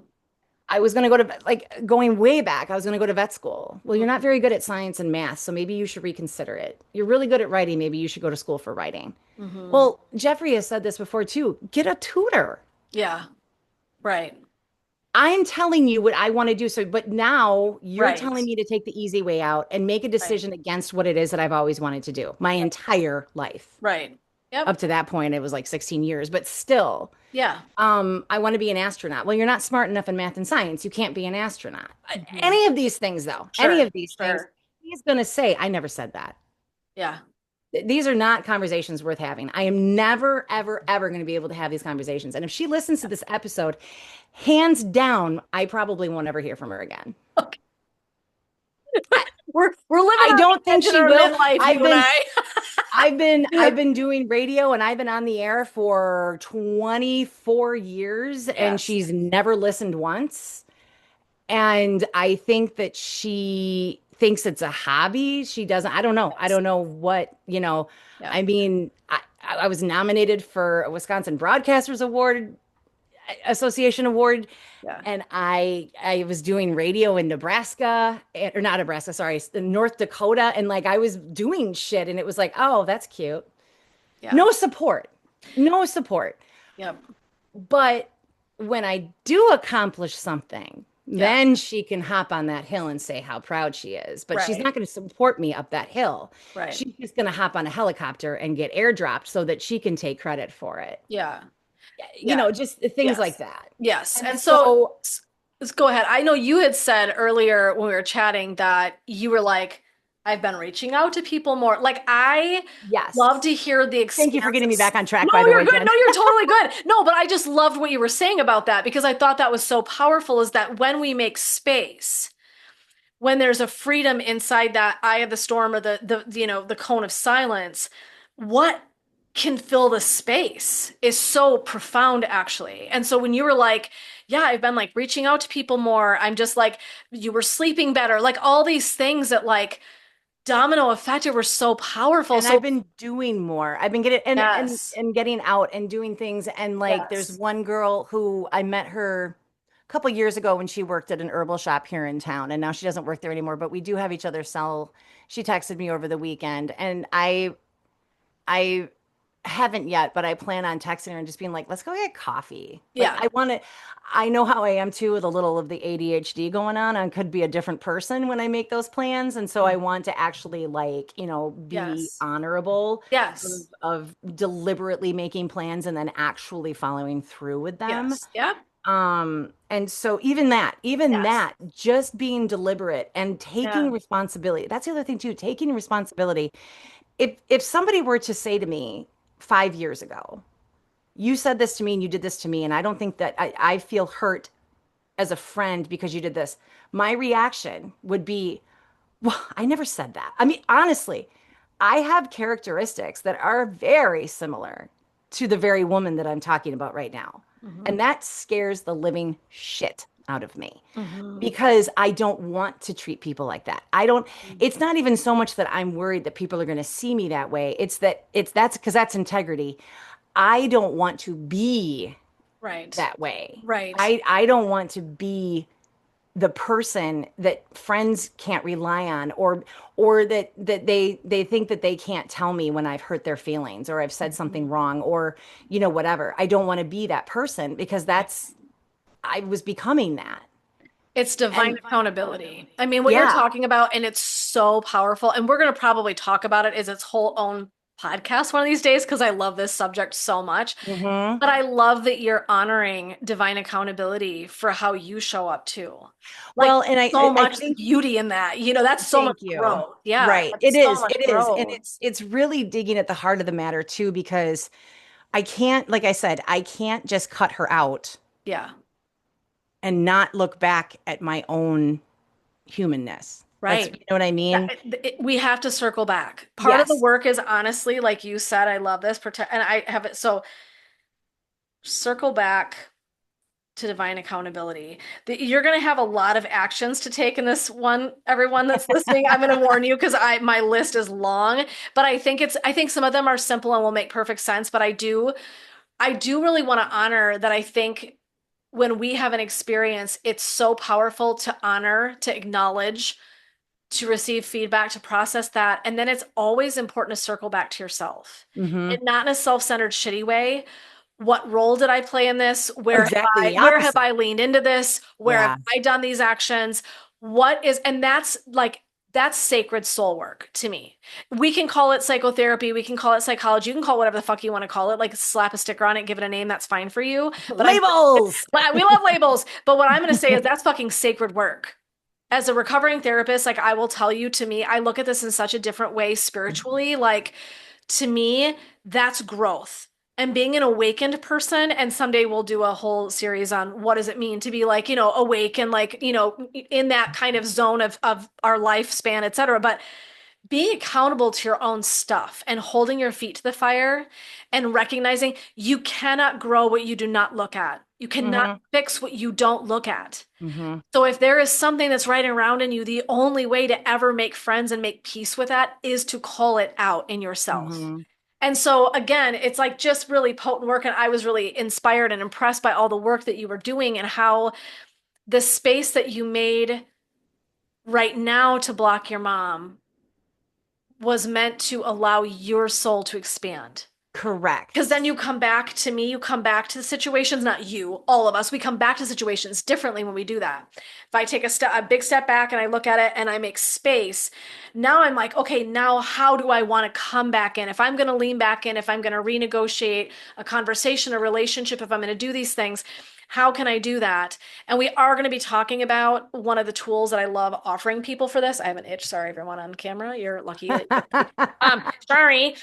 I was going to go to, like, going way back, I was going to go to vet school. Well, you're not very good at science and math, so maybe you should reconsider it. You're really good at writing, maybe you should go to school for writing. Mm-hmm. Well, Jeffrey has said this before too. Get a tutor. Yeah. Right. I'm telling you what I want to do. So, but now you're Right. telling me to take the easy way out and make a Right. decision against what it is that I've always wanted to do my entire life. Right. Up Yep. to that point, it was like 16 years, but still, Yeah. I want to be an astronaut. Well, you're not smart enough in math and science. You can't be an astronaut. Mm-hmm. Any of these things, though, any Sure. of these things, Sure. he's going to say, I never said that. Yeah. These are not conversations worth having. I am never, ever, ever going to be able to have these conversations. And if she listens to this episode, hands down, I probably won't ever hear from her again. Okay. We're living I our don't think edge in she our will. midlife, I've you and been I. I've been doing radio and I've been on the air for 24 years and Yes. she's never listened once. And I think that she thinks it's a hobby. She doesn't, I don't know. I Yes. don't know what, Yeah. I mean, I was nominated for a Wisconsin Broadcasters Award, Association Award, Yeah. and I was doing radio in Nebraska, or not Nebraska, sorry, in North Dakota, and like I was doing shit, and it was like, oh, that's cute. Yeah. No support, no support. Yep. But when I do accomplish something, Yeah. then she can hop on that hill and say how proud she is. But she's Right. not going to support me up that hill. Right. She's just going to hop on a helicopter and get airdropped so that she can take credit for it. Yeah. Yeah. Just things like Yes. that. Yes. And And so so let's go ahead. I know you had said earlier when we were chatting that you were like, I've been reaching out to people more. Like I Yes. love to hear the Thank you for getting me expansive. back on track, by No, the you're way, good. Jen. No, you're totally good. No, but I just loved what you were saying about that because I thought that was so powerful is that when we make space, when there's a freedom inside that eye of the storm or the cone of silence, what can fill the space is so profound actually. And so when you were like, yeah, I've been like reaching out to people more, I'm just like, you were sleeping better, like all these things that like domino effected were so powerful. And I've So been doing more. I've been getting yes, and getting out and doing things. And like there's yes, one girl who I met her a couple years ago when she worked at an herbal shop here in town. And now she doesn't work there anymore, but we do have each other's cell. She texted me over the weekend and I haven't yet, but I plan on texting her and just being like, let's go get coffee. Like yeah, I know how I am too with a little of the ADHD going on. I could be a different person when I make those plans. And so I want to actually like, be yes, honorable yes, of deliberately making plans and then actually following through with them. yes, yep, And so even that, yes, just being deliberate and taking yeah, responsibility. That's the other thing too, taking responsibility. If somebody were to say to me 5 years ago, you said this to me and you did this to me, and I don't think that I feel hurt as a friend because you did this, my reaction would be, well, I never said that. I mean, honestly, I have characteristics that are very similar to the very woman that I'm talking about right now. hmm And that scares the living shit out of me hmm because I don't want to treat people like that. It's not even so much that I'm worried that people are going to see me that way. That's because that's integrity. I don't want to be right, that way. right. I don't want to be the person that friends can't rely on or that they think that they can't tell me when I've hurt their feelings or I've said something Mhm. wrong or whatever. I don't want to be that person because that's I was becoming that. It's divine And accountability. I mean, what you're yeah. talking about, and it's so powerful. And we're going to probably talk about it as its whole own podcast one of these days because I love this subject so much. Hmm. But I love that you're honoring divine accountability for how you show up too. Like Well, and so I much think beauty in that. That's so much thank you. growth. Yeah, Right. like It so is. much It is. And growth. it's really digging at the heart of the matter too because I can't, like I said, I can't just cut her out Yeah, and not look back at my own humanness. That's, right. what I mean? We have to circle back. Part of the Yes. work is honestly, like you said, I love this, protect, and I have it. So circle back to divine accountability. You're going to have a lot of actions to take in this one, everyone that's listening. I'm going to warn you because my list is long, but I think some of them are simple and will make perfect sense, but I do really want to honor that. I think when we have an experience, it's so powerful to honor, to acknowledge, to receive feedback, to process that. And then it's always important to circle back to yourself Hmm. and not in a self-centered, shitty way. What role did I play in this? Exactly the Where have opposite. I leaned into this? Where have Yeah. I done these actions? And that's sacred soul work to me. We can call it psychotherapy, we can call it psychology, you can call it whatever the fuck you want to call it, like slap a sticker on it, give it a name, that's fine for you. But Labels. we love labels. But what I'm going to say is that's fucking sacred work as a recovering therapist, like I will tell you, to me, I look at this in such a different way spiritually. Like to me, that's growth. And being an awakened person, and someday we'll do a whole series on what does it mean to be like, awake and like, in that kind of zone of our lifespan, et cetera. But being accountable to your own stuff and holding your feet to the fire and recognizing you cannot grow what you do not look at. You cannot Hmm. fix what you don't look at. Hmm. So if there is something that's right around in you, the only way to ever make friends and make peace with that is to call it out in yourself. Hmm. And so again, it's like just really potent work. And I was really inspired and impressed by all the work that you were doing and how the space that you made right now to block your mom was meant to allow your soul to expand. Because then Correct. you come back to me, you come back to the situations, not you, all of us, we come back to situations differently when we do that. If I take a big step back and I look at it and I make space, now I'm like, okay, now how do I want to come back in? If I'm going to lean back in, if I'm going to renegotiate a conversation, a relationship, if I'm going to do these things, how can I do that? And we are going to be talking about one of the tools that I love offering people for this. I have an itch. Sorry, everyone on camera. You're lucky that sorry.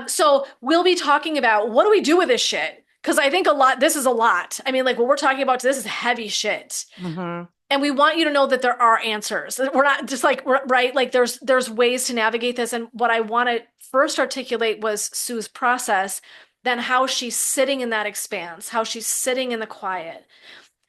So we'll be talking about what do we do with this shit? Because I think this is a lot. I mean, like what we're talking about, this is heavy shit. Hmm. And we want you to know that there are answers. We're not just like, right? Like there's ways to navigate this. And what I want to first articulate was Sue's process, then how she's sitting in that expanse, how she's sitting in the quiet,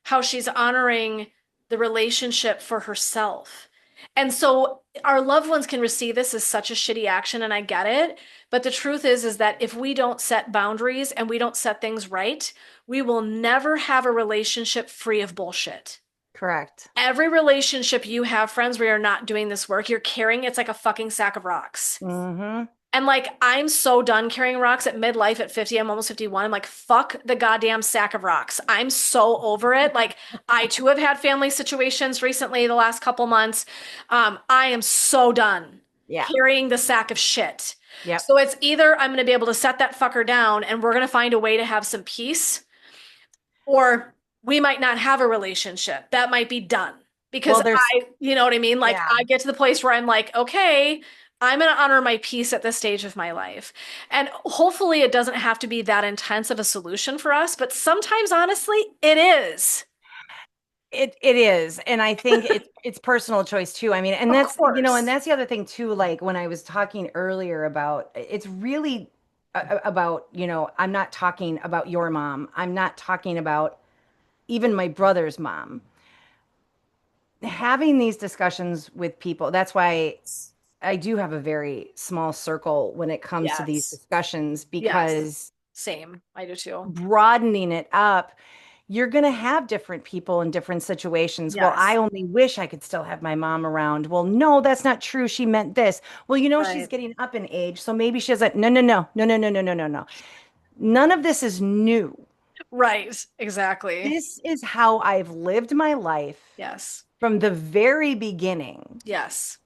how she's honoring the relationship for herself. And so our loved ones can receive this as such a shitty action, and I get it. But the truth is that if we don't set boundaries and we don't set things right, we will never have a relationship free of bullshit. Correct. Every relationship you have, friends, where you're not doing this work, you're carrying it's like a fucking sack of rocks. Hmm. And like, I'm so done carrying rocks at midlife at 50. I'm almost 51. I'm like, fuck the goddamn sack of rocks. I'm so over it. Like, I too have had family situations recently, the last couple months. I am so done Yeah. carrying the sack of shit. Yep. So it's either I'm going to be able to set that fucker down and we're going to find a way to have some peace, or we might not have a relationship. That might be done because Well, there's, you know what I mean? Like, yeah. I get to the place where I'm like, okay, I'm going to honor my peace at this stage of my life. And hopefully it doesn't have to be that intense of a solution for us, but sometimes honestly, it is. It is, and I think it's personal choice too. I mean, and Of that's, and course. that's the other thing too. Like when I was talking earlier about, it's really about, I'm not talking about your mom. I'm not talking about even my brother's mom. Having these discussions with people, that's why I do have a very small circle when it comes to these Yes. discussions, Yes. because Same. I do too. broadening it up, you're going to have different people in different situations. Well, I Yes. only wish I could still have my mom around. Well, no, that's not true. She meant this. Well, she's Right. getting up in age, so maybe she doesn't. No, no, no, no, no, no, no, no, no, no. None of this is new. Right. Exactly. This is how I've lived my life Yes. from the very beginning. Yes.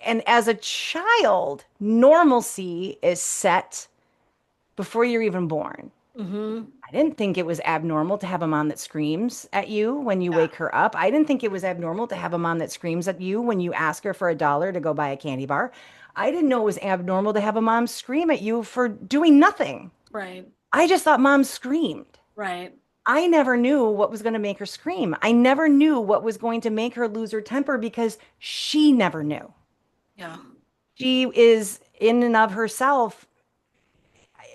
And as a child, normalcy is set before you're even born. Mm-hmm. I didn't think it was abnormal to have a mom that screams at you when you Yeah. wake her up. I didn't think it was abnormal to have a mom that screams at you when you ask her for $1 to go buy a candy bar. I didn't know it was abnormal to have a mom scream at you for doing nothing. Right. I just thought mom screamed. Right. I never knew what was going to make her scream. I never knew what was going to make her lose her temper because she never knew. Yeah. She is in and of herself.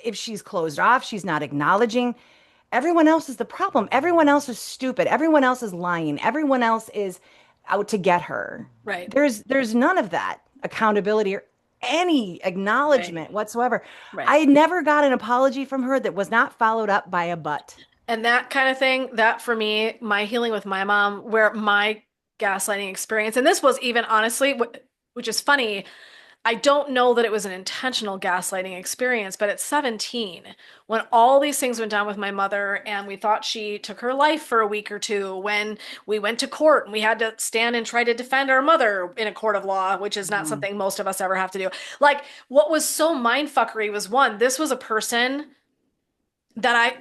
If she's closed off, she's not acknowledging. Everyone else is the problem. Everyone else is stupid. Everyone else is lying. Everyone else is out to get her. Right. There's none of that accountability or any Right. acknowledgement whatsoever. Right. I never got an apology from her that was not followed up by a but. And that kind of thing, that for me, my healing with my mom, where my gaslighting experience, and this was even honestly, which is funny, I don't know that it was an intentional gaslighting experience, but at 17, when all these things went down with my mother and we thought she took her life for a week or two, when we went to court and we had to stand and try to defend our mother in a court of law, which is not Mm, something most of us ever have to do. Like, what was so mindfuckery was one, this was a person that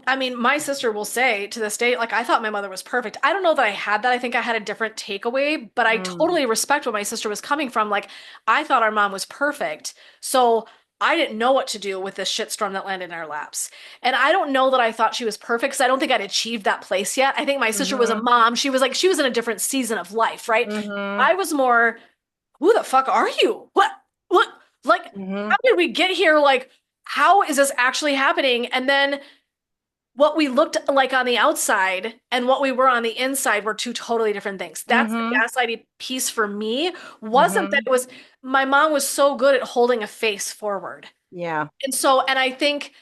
I mean, my sister will say to this day, like, I thought my mother was perfect. I don't know that I had that. I think I had a different takeaway, but I mm, totally respect where my sister was coming from. Like, I thought our mom was perfect. So I didn't know what to do with this shitstorm that landed in our laps. And I don't know that I thought she was perfect because I don't think I'd achieved that place yet. I think my sister was a mm-hmm, mom. She was in a different season of life, right? mm-hmm, I was more, who the fuck are you? What, like, mm-hmm, how did we get here? Like, how is this actually happening? And then what we looked like on the outside and what we were on the inside were two totally different things. That's the mm-hmm, gaslighting piece for me. Wasn't that mm-hmm. it was my mom was so good at holding a face forward. Yeah. And I think,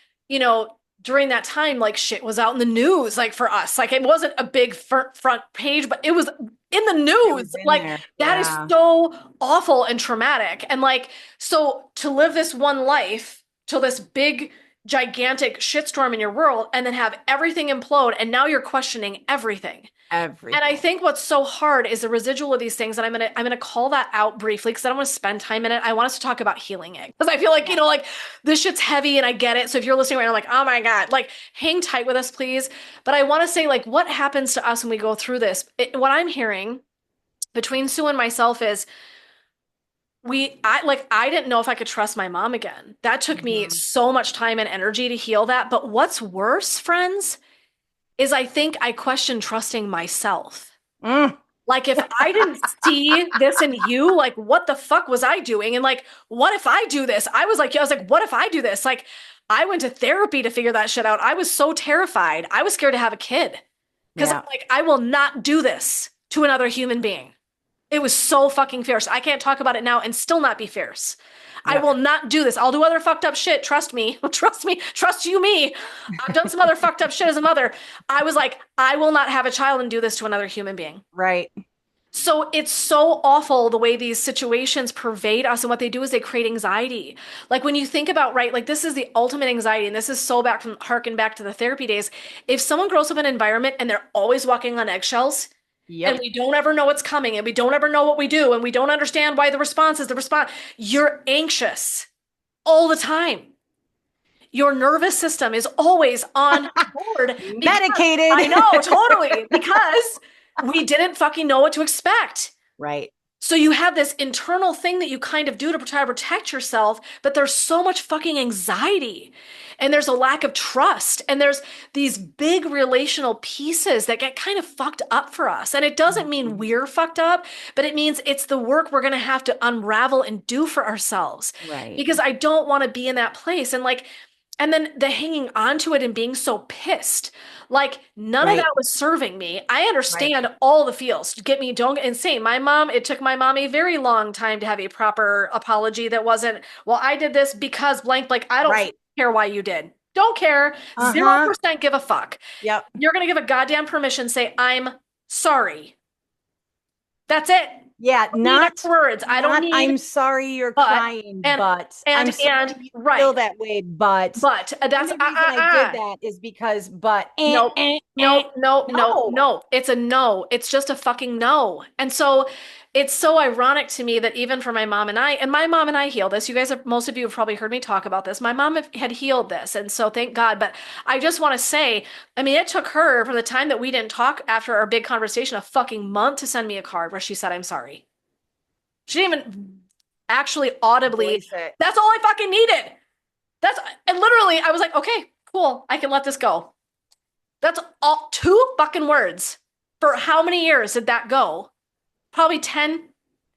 during that time, like shit was out in the news, like for us, like it wasn't a big front page, but it was in the It was news. in Like there. that is Yeah. so awful and traumatic. And like, so to live this one life till this big gigantic shitstorm in your world and then have everything implode and now you're questioning everything. And I Everything. think what's so hard is the residual of these things, and I'm gonna call that out briefly because I don't want to spend time in it. I want us to talk about healing it because I feel like Yeah. like this shit's heavy, and I get it. So if you're listening right now, like, oh my god, like hang tight with us, please. But I want to say like what happens to us when we go through this. What I'm hearing between Sue and myself is I didn't know if I could trust my mom again. That took me Mhm. so much time and energy to heal that. But what's worse, friends, is I think I question trusting myself. Mm. Like if I didn't see this in you, like what the fuck was I doing? And like, what if I do this? I was like, what if I do this? Like, I went to therapy to figure that shit out. I was so terrified. I was scared to have a kid because I'm Yeah. like, I will not do this to another human being. It was so fucking fierce. I can't talk about it now and still not be fierce. I Yep. will not do this. I'll do other fucked up shit. Trust me. Trust me. Trust you me. I've done some other fucked up shit as a mother. I was like, I will not have a child and do this to another human being. Right. So it's so awful the way these situations pervade us, and what they do is they create anxiety. Like when you think about, right, like this is the ultimate anxiety, and this is so back from harken back to the therapy days. If someone grows up in an environment and they're always walking on eggshells, and Yep. we don't ever know what's coming, and we don't ever know what we do, and we don't understand why the response is the response, you're anxious all the time. Your nervous system is always on board because Medicated. I know, totally, because we didn't fucking know what to expect. Right. So you have this internal thing that you kind of do to try to protect yourself, but there's so much fucking anxiety and there's a lack of trust and there's these big relational pieces that get kind of fucked up for us. And it doesn't mean Mhm. we're fucked up, but it means it's the work we're going to have to unravel and do for ourselves Right. because I don't want to be in that place. And like, and then the hanging on to it and being so pissed. Like none of Right. that was serving me. I Right. understand all the feels. Don't get insane. It took my mom a very long time to have a proper apology that wasn't, well, I did this because blank, blank. I don't Right. care why you did. Don't care. Uh-huh. 0% give a fuck. Yep. You're going to give a goddamn permission, say, I'm sorry. That's it. Yeah, I don't need not extra words. I don't not need I'm sorry you're but crying, and but I'm sorry you right. feel that way, but But the that's only reason I did that is because but Nope. Nope. Nope. Nope. no. Nope. It's a no. It's just a fucking no. And so it's so ironic to me that even for my mom and my mom and I healed this. You guys have, most of you have probably heard me talk about this. My mom had healed this. And so thank God. But I just want to say, I mean, it took her from the time that we didn't talk after our big conversation a fucking month to send me a card where she said, I'm sorry. She didn't even actually audibly, Voice it. that's all I fucking needed. And literally, I was like, okay, cool. I can let this go. That's all two fucking words. For how many years did that go? Probably 10,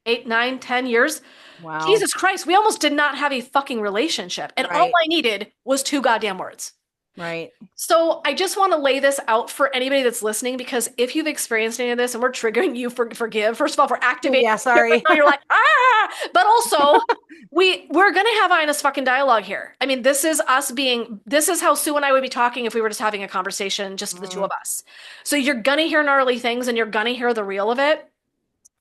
8, 9, 10 years. Wow. Jesus Christ, we almost did not have a fucking relationship. And all Right. I needed was two goddamn words. Right. So I just want to lay this out for anybody that's listening, because if you've experienced any of this and we're triggering you for forgive, first of all, for activating Yeah, right sorry. now, you're like, ah, but also we're gonna have honest fucking dialogue here. I mean, this is how Sue and I would be talking if we were just having a conversation, just the two Mhm. of us. So you're gonna hear gnarly things and you're gonna hear the real of it.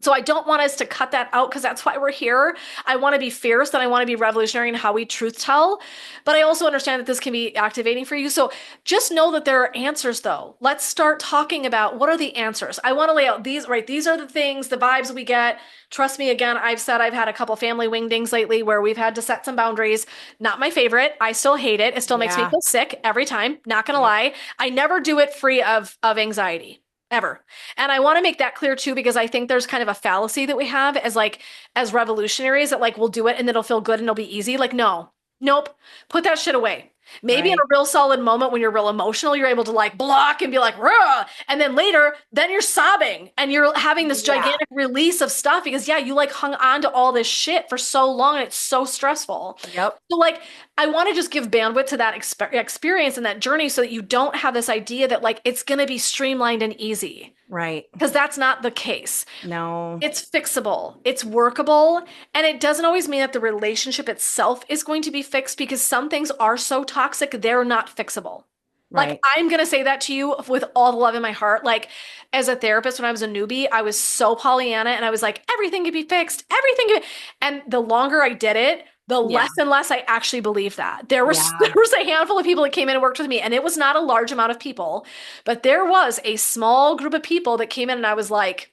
So I don't want us to cut that out because that's why we're here. I want to be fierce and I want to be revolutionary in how we truth tell. But I also understand that this can be activating for you. So just know that there are answers though. Let's start talking about what are the answers. I want to lay out these, right? These are the things, the vibes we get. Trust me, again, I've said I've had a couple family wingdings lately where we've had to set some boundaries. Not my favorite. I still hate it. It still makes me Yeah. feel sick every time. Not gonna Yep. lie. I never do it free of anxiety. Ever. And I want to make that clear too, because I think there's kind of a fallacy that we have as revolutionaries that like we'll do it and it'll feel good and it'll be easy. Like, no, nope, put that shit away. Maybe in a Right. real solid moment when you're real emotional, you're able to like block and be like, "Rah!" And then later, then you're sobbing and you're having this Yeah. gigantic release of stuff because yeah, you like hung on to all this shit for so long and it's so stressful. Yep. So like I want to just give bandwidth to that experience and that journey so that you don't have this idea that like it's going to be streamlined and easy, Right. because that's not the case. No. It's fixable, it's workable, and it doesn't always mean that the relationship itself is going to be fixed because some things are so toxic, they're not fixable. Like, Right. I'm going to say that to you with all the love in my heart. Like, as a therapist, when I was a newbie, I was so Pollyanna and I was like, everything can be fixed, everything can be. And the longer I did it, the Yeah. less and less I actually believe that. There was Yeah. there was a handful of people that came in and worked with me, and it was not a large amount of people, but there was a small group of people that came in, and I was like,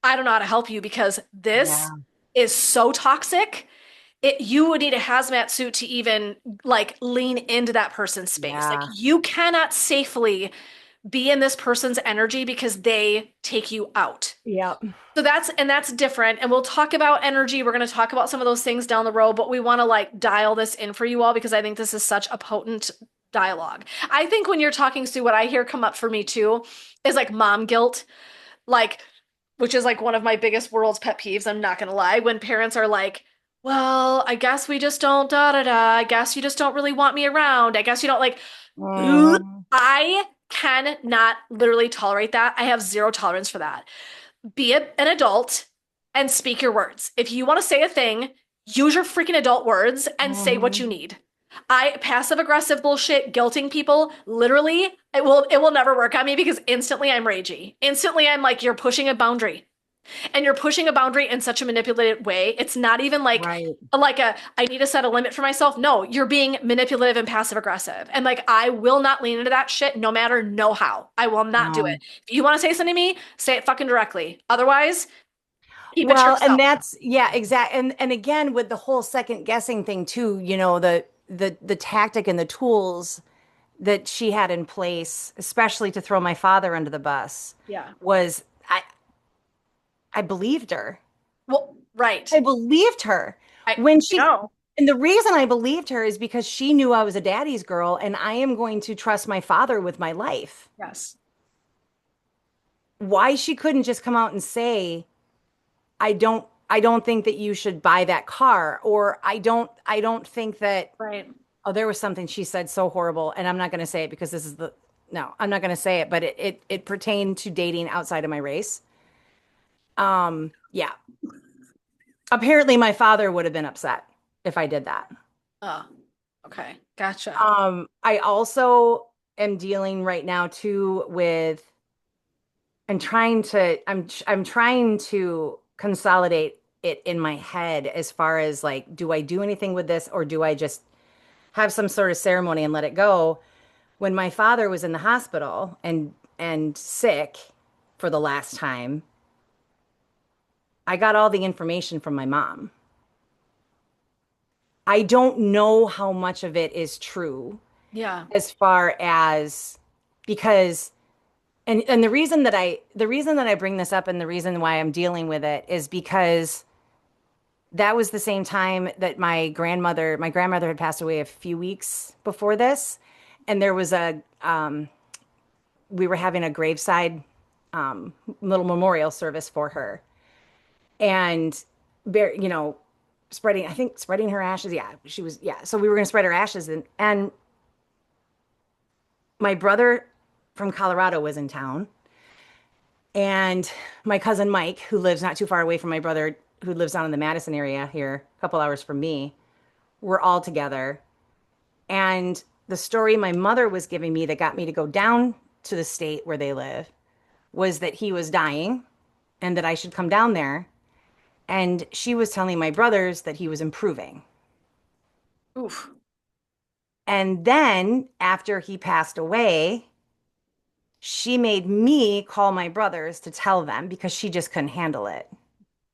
I don't know how to help you because this Yeah. is so toxic. You would need a hazmat suit to even like lean into that person's space. Like Yeah. you cannot safely be in this person's energy because they take you out. Yep. So that's different. And we'll talk about energy. We're going to talk about some of those things down the road, but we want to like dial this in for you all because I think this is such a potent dialogue. I think when you're talking, Sue, what I hear come up for me too is like mom guilt, like, which is like one of my biggest world's pet peeves. I'm not going to lie. When parents are like, well, I guess we just don't da da da. I guess you just don't really want me around. I guess you don't like, Mhm. I cannot literally tolerate that. I have zero tolerance for that. An adult and speak your words. If you want to say a thing, use your freaking adult words and say what you Mhm. need. I passive aggressive bullshit, guilting people, literally, it will never work on me because instantly I'm ragey. Instantly I'm like, you're pushing a boundary. And you're pushing a boundary in such a manipulative way. It's not even Right. like a I need to set a limit for myself. No, you're being manipulative and passive aggressive. And like I will not lean into that shit no matter no how. I will not do No. it. If you want to say something to me, say it fucking directly. Otherwise, keep it to Well, and yourself. that's yeah, exactly. And again with the whole second guessing thing too, the tactic and the tools that she had in place, especially to throw my father under the bus, Yeah. was I believed her. Well, I right. believed her I when you she, know. and the reason I believed her is because she knew I was a daddy's girl and I am going to trust my father with my life. Yes. Why she couldn't just come out and say, I don't think that you should buy that car, or I don't think that, Right. oh, there was something she said so horrible, and I'm not going to say it because this is the, no, I'm not going to say it, but it pertained to dating outside of my race. Yeah. Apparently my father would have been upset if I did that. Oh, okay. Gotcha. I also am dealing right now too with I'm trying to consolidate it in my head as far as like, do I do anything with this or do I just have some sort of ceremony and let it go? When my father was in the hospital and sick for the last time, I got all the information from my mom. I don't know how much of it is true Yeah. as far as because and the reason that I bring this up and the reason why I'm dealing with it is because that was the same time that my grandmother had passed away a few weeks before this, and there was we were having a graveside little memorial service for her, and you know, spreading her ashes. Yeah, she was. Yeah, so we were going to spread her ashes, and my brother from Colorado was in town, and my cousin Mike, who lives not too far away from my brother, who lives down in the Madison area here, a couple hours from me, were all together. And the story my mother was giving me that got me to go down to the state where they live was that he was dying and that I should come down there. And she was telling my brothers that he was improving. Oof. And then after he passed away, she made me call my brothers to tell them because she just couldn't handle it.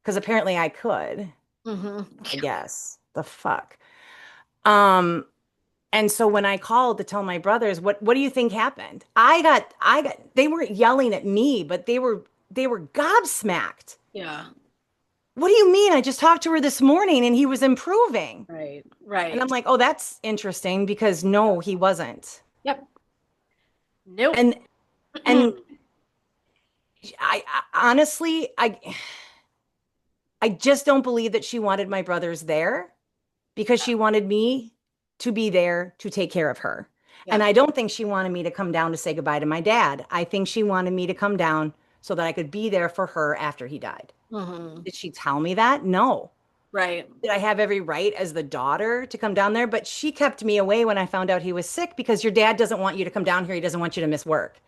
Because apparently I could, I Mm-hmm. guess. The fuck. Um, And so when I called to tell my brothers, what do you think happened? They weren't yelling at me, but they were gobsmacked. Yeah. What do you mean? I just talked to her this morning and he was improving. Right. And I'm Right. like, oh, that's interesting because no, he wasn't. Yep. Nope. And and I honestly, I just don't believe that she wanted my brothers there because she wanted me to be there to take care of her. And Yeah. I don't think she wanted me to come down to say goodbye to my dad. I think she wanted me to come down so that I could be there for her after he died. Mm-hmm. Did she tell me that? No. Right. Did I have every right as the daughter to come down there? But she kept me away when I found out he was sick because your dad doesn't want you to come down here. He doesn't want you to miss work.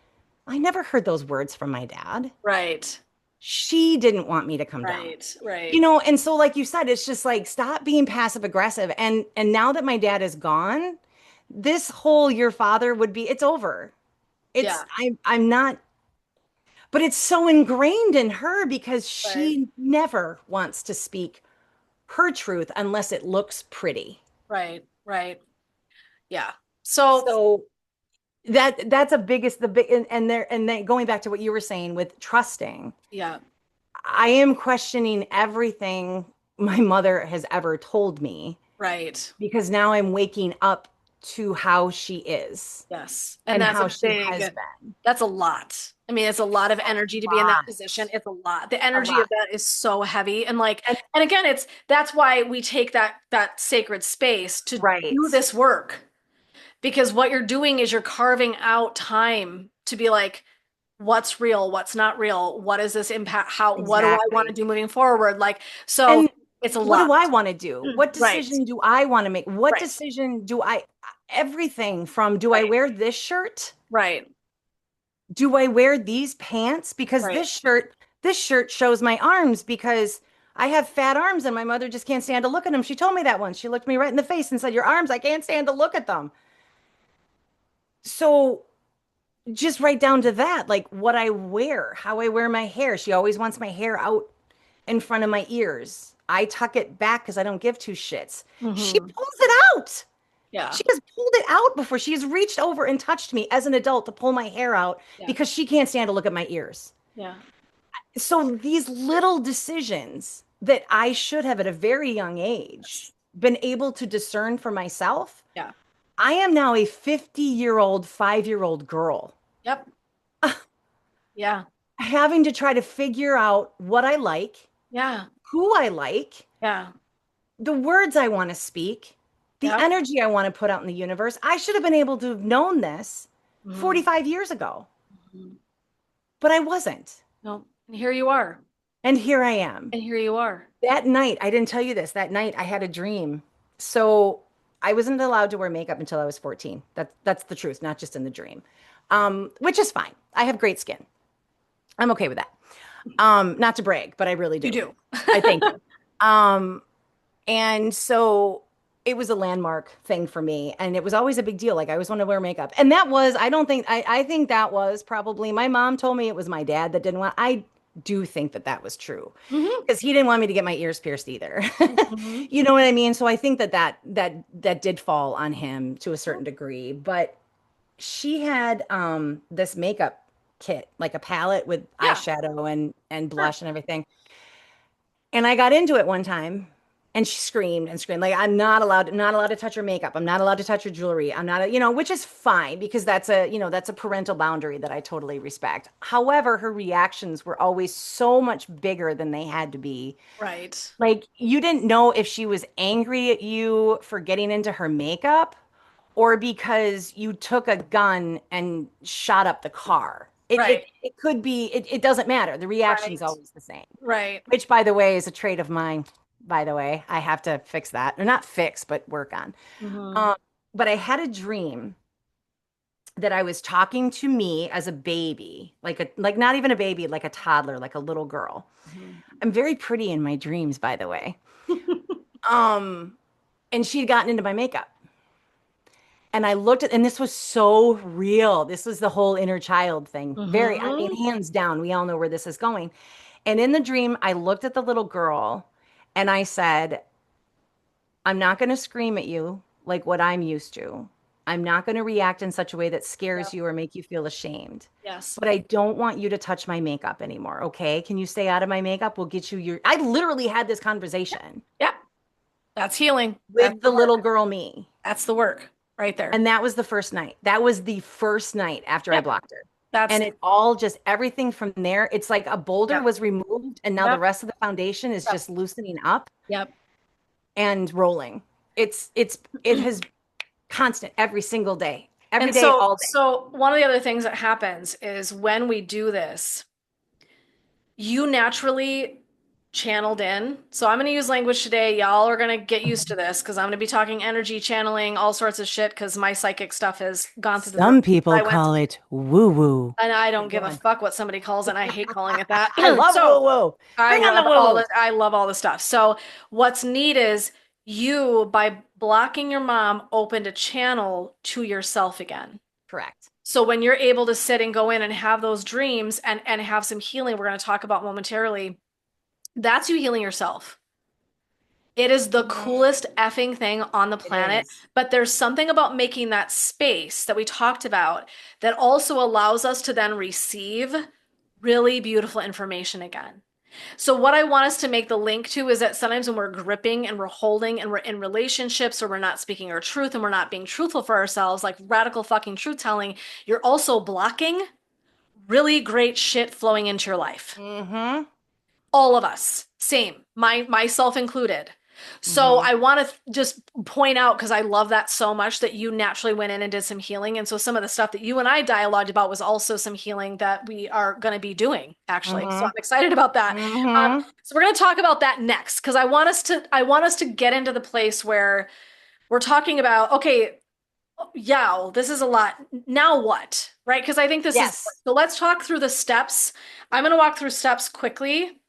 I never heard those words from my dad. Right. she didn't want me to come down. Right, right. And so like you said, it's just like stop being passive aggressive. And now that my dad is gone, this whole your father would be, it's over. Yeah, I'm not, but it's so ingrained in her because right, she never wants to speak her truth unless it looks pretty. right, right. Yeah. So, So that's a biggest the big and then going back to what you were saying with trusting, yeah, I am questioning everything my mother has ever told me right. because now I'm waking up to how she is Yes. And and that's a how she has big, been. that's a lot. I mean, it's a lot of A energy to be in that lot, position. It's a lot. The a energy of lot. that is so heavy. And like, And and again, that's why we take that sacred space to right, do this work. Because what you're doing is you're carving out time to be like, what's real, what's not real, what is this impact, what do I want to exactly. do moving forward? Like, so And it's a what lot. do I want to do? What Right, decision do I want to make? What right, decision do I, everything from do I right, wear this shirt? right, Do I wear these pants? Because right. this shirt shows my arms because I have fat arms and my mother just can't stand to look at them. She told me that once. She looked me right in the face and said, "Your arms, I can't stand to look at them." So just right down to that, like what I wear, how I wear my hair. She always wants my hair out in front of my ears. I tuck it back because I don't give two shits. She Hmm. pulls it out. Yeah, She has pulled it out before. She has reached over and touched me as an adult to pull my hair out yeah, because she can't stand to look at my ears. yeah, So these little decisions that I should have at a very young age been able to discern for myself, yeah, I am now a 50-year-old, 5-year-old girl yep, yeah, having to try to figure out what I like, yeah, who I like, yeah, the words I want to speak, the yep. energy I want to put out in the universe. I should have been able to have known this Hmm. 45 years ago, Hmm. but I wasn't. No, and here you are, And here I am. and here you are. That night, I didn't tell you this. That night, I had a dream. So I wasn't allowed to wear makeup until I was 14. That's the truth, not just in the dream, which is fine. I have great skin. I'm okay with that. Not to brag, but I really You do. do. I thank you. Um, and so it was a landmark thing for me, and it was always a big deal. Like I always wanted to wear makeup, and that was I don't think I think that was probably my mom told me it was my dad that didn't want. I do think that that was true Hmm. because he didn't want me to get my ears pierced either. Hmm. You know what I mean? So I think that did fall on him to a certain degree. But she had this makeup kit, like a palette with Yeah, eyeshadow and sure. blush and everything. And I got into it one time and she screamed and screamed like I'm not allowed to touch her makeup. I'm not allowed to touch her jewelry. I'm not, which is fine because that's a parental boundary that I totally respect. However, her reactions were always so much bigger than they had to be. Right, Like you didn't know if she was angry at you for getting into her makeup or because you took a gun and shot up the car. It right, it it could be it doesn't matter. The reaction's right, always the same, right. which by the way is a trait of mine. By the way, I have to fix that. Or not fix, but work on. Hmm. Um, but I had a dream that I was talking to me as a baby, like not even a baby, like a toddler, like a little girl. I'm very pretty in my dreams, by the way. Um, and she'd gotten into my makeup. And I looked at, and this was so real. This was the whole inner child thing. Very, I mean, Hmm. hands down, we all know where this is going. And in the dream, I looked at the little girl and I said, I'm not going to scream at you like what I'm used to. I'm not going to react in such a way that scares Yep. you or make you feel ashamed. Yes. But I don't want you to touch my makeup anymore. Okay. Can you stay out of my makeup? We'll get you your. I literally had this conversation Yep. That's healing. That's with the the little work. girl me. That's the work right there. And that was the first night. That was the first night after I Yep. blocked her. That's, And it all just everything from there, it's like a boulder yep. was removed and now the Yep. rest of the foundation is Yep. just loosening up Yep. and rolling. It has constant every single day, every And day, so, all day. so one of the other things that happens is when we do this, you naturally channeled in. So I'm going to use language today. Y'all are going to get used to this because I'm going to be talking energy channeling, all sorts of shit because my psychic stuff has gone through the roof. Some people I went call it woo woo. and I don't Keep give a going. fuck what somebody calls it. And I hate calling it that. I love So woo woo. I Bring on the love woo all woo. the I love all the stuff. So what's neat is you by blocking your mom opened a channel to yourself again. Correct. So when you're able to sit and go in and have those dreams and have some healing, we're going to talk about momentarily, that's you healing yourself. It is the Mhm. coolest effing thing on the It planet. is. But there's something about making that space that we talked about that also allows us to then receive really beautiful information again. So, what I want us to make the link to is that sometimes when we're gripping and we're holding and we're in relationships or we're not speaking our truth and we're not being truthful for ourselves, like radical fucking truth telling, you're also blocking really great shit flowing into your life. Mm-hmm. All of us, same, myself included. So Mm-hmm. I want to just point out because I love that so much that you naturally went in and did some healing. And so some of the stuff that you and I dialogued about was also some healing that we are going to be doing actually. So I'm Mm-hmm. excited about that. Mm-hmm. So we're going to talk about that next because I want us to get into the place where we're talking about, okay, yeah, this is a lot. Now what? Right? Because I think this is Yes. so let's talk through the steps. I'm going to walk through steps quickly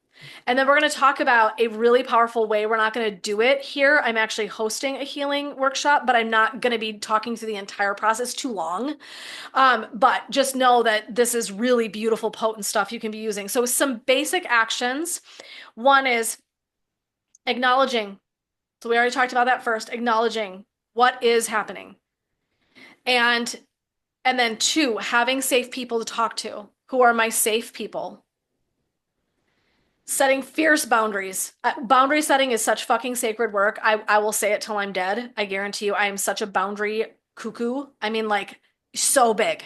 and then we're going to talk about a really powerful way. We're not going to do it here. I'm actually hosting a healing workshop, but I'm not going to be talking through the entire process too long. But just know that this is really beautiful, potent stuff you can be using. So, some basic actions. One is acknowledging. So, we already talked about that first, acknowledging what is happening. And and then two, having safe people to talk to. Who are my safe people? Setting fierce boundaries. Boundary setting is such fucking sacred work. I will say it till I'm dead. I guarantee you, I am such a boundary cuckoo. I mean, like, so big.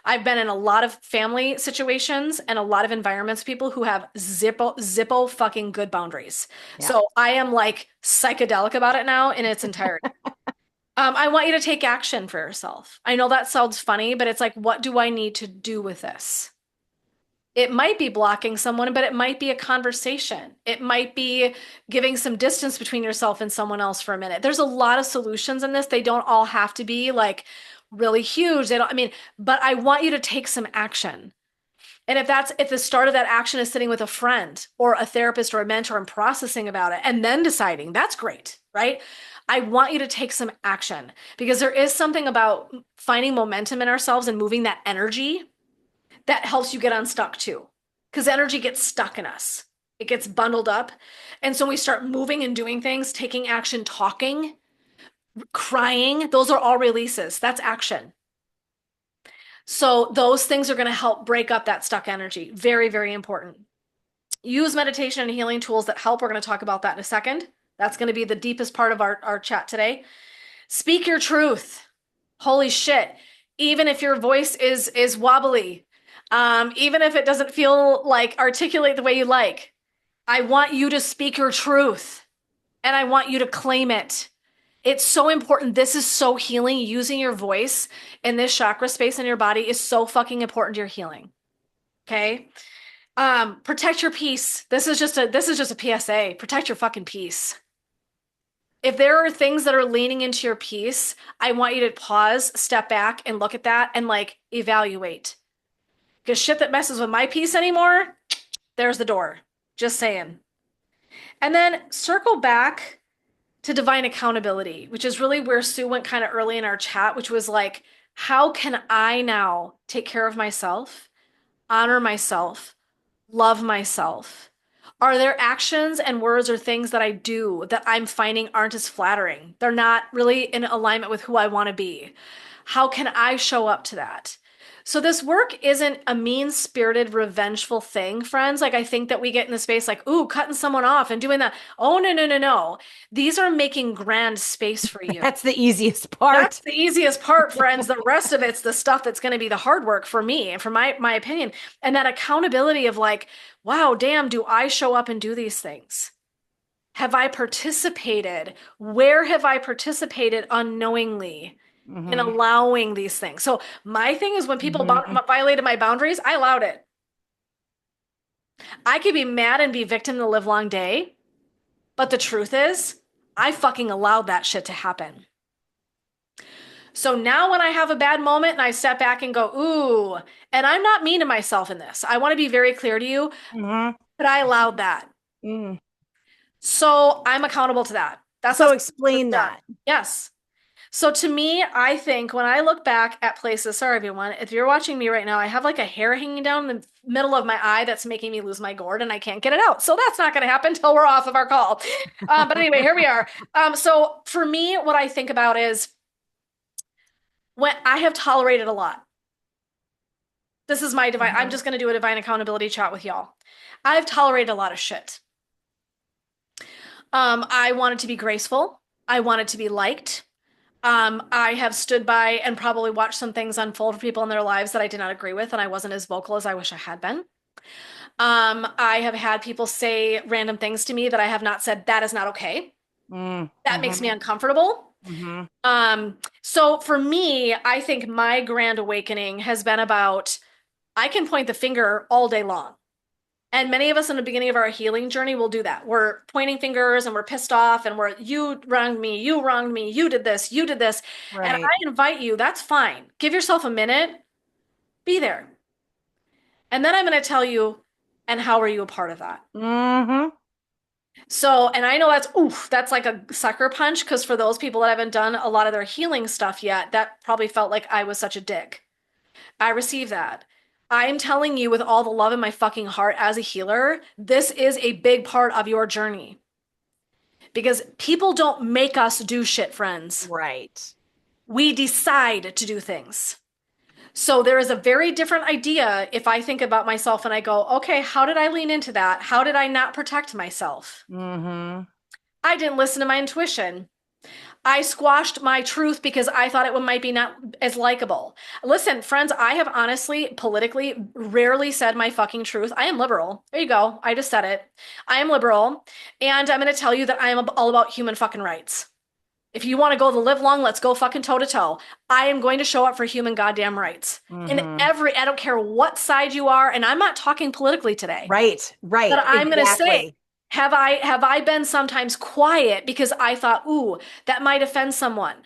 I've been in a lot of family situations and a lot of environments, people who have zippo fucking good boundaries. Yeah. So I am like psychedelic about it now in its entirety. I want you to take action for yourself. I know that sounds funny, but it's like, what do I need to do with this? It might be blocking someone, but it might be a conversation. It might be giving some distance between yourself and someone else for a minute. There's a lot of solutions in this. They don't all have to be like really huge. They don't, I mean, but I want you to take some action. And if the start of that action is sitting with a friend or a therapist or a mentor and processing about it and then deciding, that's great, right? I want you to take some action because there is something about finding momentum in ourselves and moving that energy that helps you get unstuck too. Because energy gets stuck in us, it gets bundled up. And so when we start moving and doing things, taking action, talking, crying, those are all releases. That's action. So those things are going to help break up that stuck energy. Very, very important. Use meditation and healing tools that help. We're going to talk about that in a second. That's going to be the deepest part of our chat today. Speak your truth. Holy shit. Even if your voice is wobbly, even if it doesn't feel like articulate the way you like, I want you to speak your truth and I want you to claim it. It's so important. This is so healing. Using your voice in this chakra space in your body is so fucking important to your healing. Okay. Protect your peace. This is just a PSA. Protect your fucking peace. If there are things that are leaning into your peace, I want you to pause, step back, and look at that and like evaluate. Because shit that messes with my peace anymore, there's the door. Just saying. And then circle back to divine accountability, which is really where Sue went kind of early in our chat, which was like, how can I now take care of myself, honor myself, love myself? Are there actions and words or things that I do that I'm finding aren't as flattering? They're not really in alignment with who I want to be. How can I show up to that? So this work isn't a mean-spirited, revengeful thing, friends. Like I think that we get in the space like, ooh, cutting someone off and doing that. Oh, no, no, no, no. These are making grand space for you. That's the easiest That's part. the easiest part, friends. The rest of it's the stuff that's going to be the hard work for me and for my opinion. And that accountability of like, wow, damn, do I show up and do these things? Have I participated? Where have I participated unknowingly in Mm-hmm. allowing these things? So my thing is when people Mm-hmm. violated my boundaries, I allowed it. I could be mad and be victim the live long day, but the truth is, I fucking allowed that shit to happen. So now when I have a bad moment and I step back and go, ooh, and I'm not mean to myself in this. I want to be very clear to you, Mm-hmm. but I allowed that. Mm. So I'm accountable to that. That's So not explain done. that. Yes. So to me, I think when I look back at places, sorry everyone, if you're watching me right now, I have like a hair hanging down the middle of my eye that's making me lose my gourd and I can't get it out. So that's not going to happen until we're off of our call. But anyway, here we are. So for me, what I think about is when I have tolerated a lot. This is my divine, I'm Mhm. just going to do a divine accountability chat with y'all. I've tolerated a lot of shit. I wanted to be graceful. I wanted to be liked. I have stood by and probably watched some things unfold for people in their lives that I did not agree with, and I wasn't as vocal as I wish I had been. I have had people say random things to me that I have not said, that is not okay. That makes me Mm-hmm. uncomfortable. Mm-hmm. So for me, I think my grand awakening has been about I can point the finger all day long. And many of us in the beginning of our healing journey will do that. We're pointing fingers and we're pissed off and we're, you wronged me, you wronged me, you did this, you did this. And I Right. invite you, that's fine. Give yourself a minute, be there. And then I'm going to tell you, and how are you a part of that? Mm-hmm. So, and I know that's, oof, that's like a sucker punch because for those people that haven't done a lot of their healing stuff yet, that probably felt like I was such a dick. I receive that. I'm telling you with all the love in my fucking heart as a healer, this is a big part of your journey because people don't make us do shit, friends. Right. We decide to do things. So there is a very different idea if I think about myself and I go, okay, how did I lean into that? How did I not protect myself? Mm-hmm. I didn't listen to my intuition. I squashed my truth because I thought it might be not as likable. Listen, friends, I have honestly, politically, rarely said my fucking truth. I am liberal. There you go. I just said it. I am liberal. And I'm going to tell you that I am all about human fucking rights. If you want to go the live long, let's go fucking toe to toe. I am going to show up for human goddamn rights. In Mm-hmm. every, I don't care what side you are, and I'm not talking politically today. Right. But Right. I'm going to say, Exactly. have I been sometimes quiet because I thought, ooh, that might offend someone.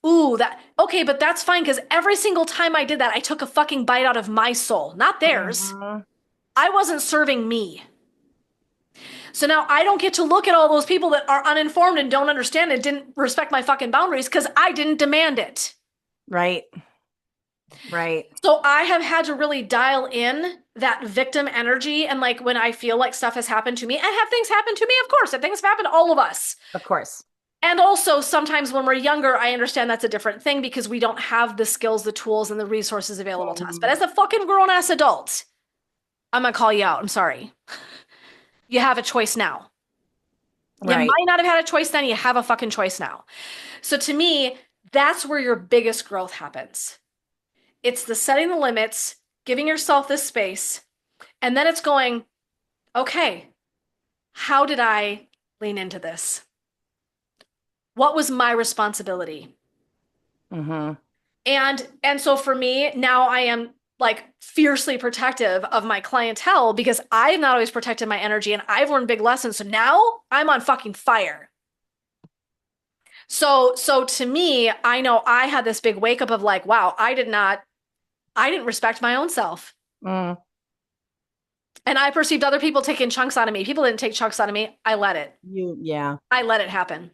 Ooh, that okay, but that's fine because every single time I did that, I took a fucking bite out of my soul, not theirs. Mm-hmm. I wasn't serving me. So now I don't get to look at all those people that are uninformed and don't understand and didn't respect my fucking boundaries because I didn't demand it. Right. Right. So I have had to really dial in that victim energy. And like when I feel like stuff has happened to me, and have things happen to me, of course, and things have happened to all of us. Of course. And also, sometimes when we're younger, I understand that's a different thing because we don't have the skills, the tools, and the resources available to us. But Mhm. as a fucking grown ass adult, I'm gonna call you out. I'm sorry. You have a choice now. You Right. might not have had a choice then, you have a fucking choice now. So to me, that's where your biggest growth happens. It's the setting the limits, giving yourself this space, and then it's going, okay, how did I lean into this? What was my responsibility? Mm-hmm. And so for me, now I am like fiercely protective of my clientele because I've not always protected my energy and I've learned big lessons. So now I'm on fucking fire. So to me, I know I had this big wake up of like, wow, I didn't respect my own self. Mm. And I perceived other people taking chunks out of me. People didn't take chunks out of me. I let it. Yeah. I let it happen.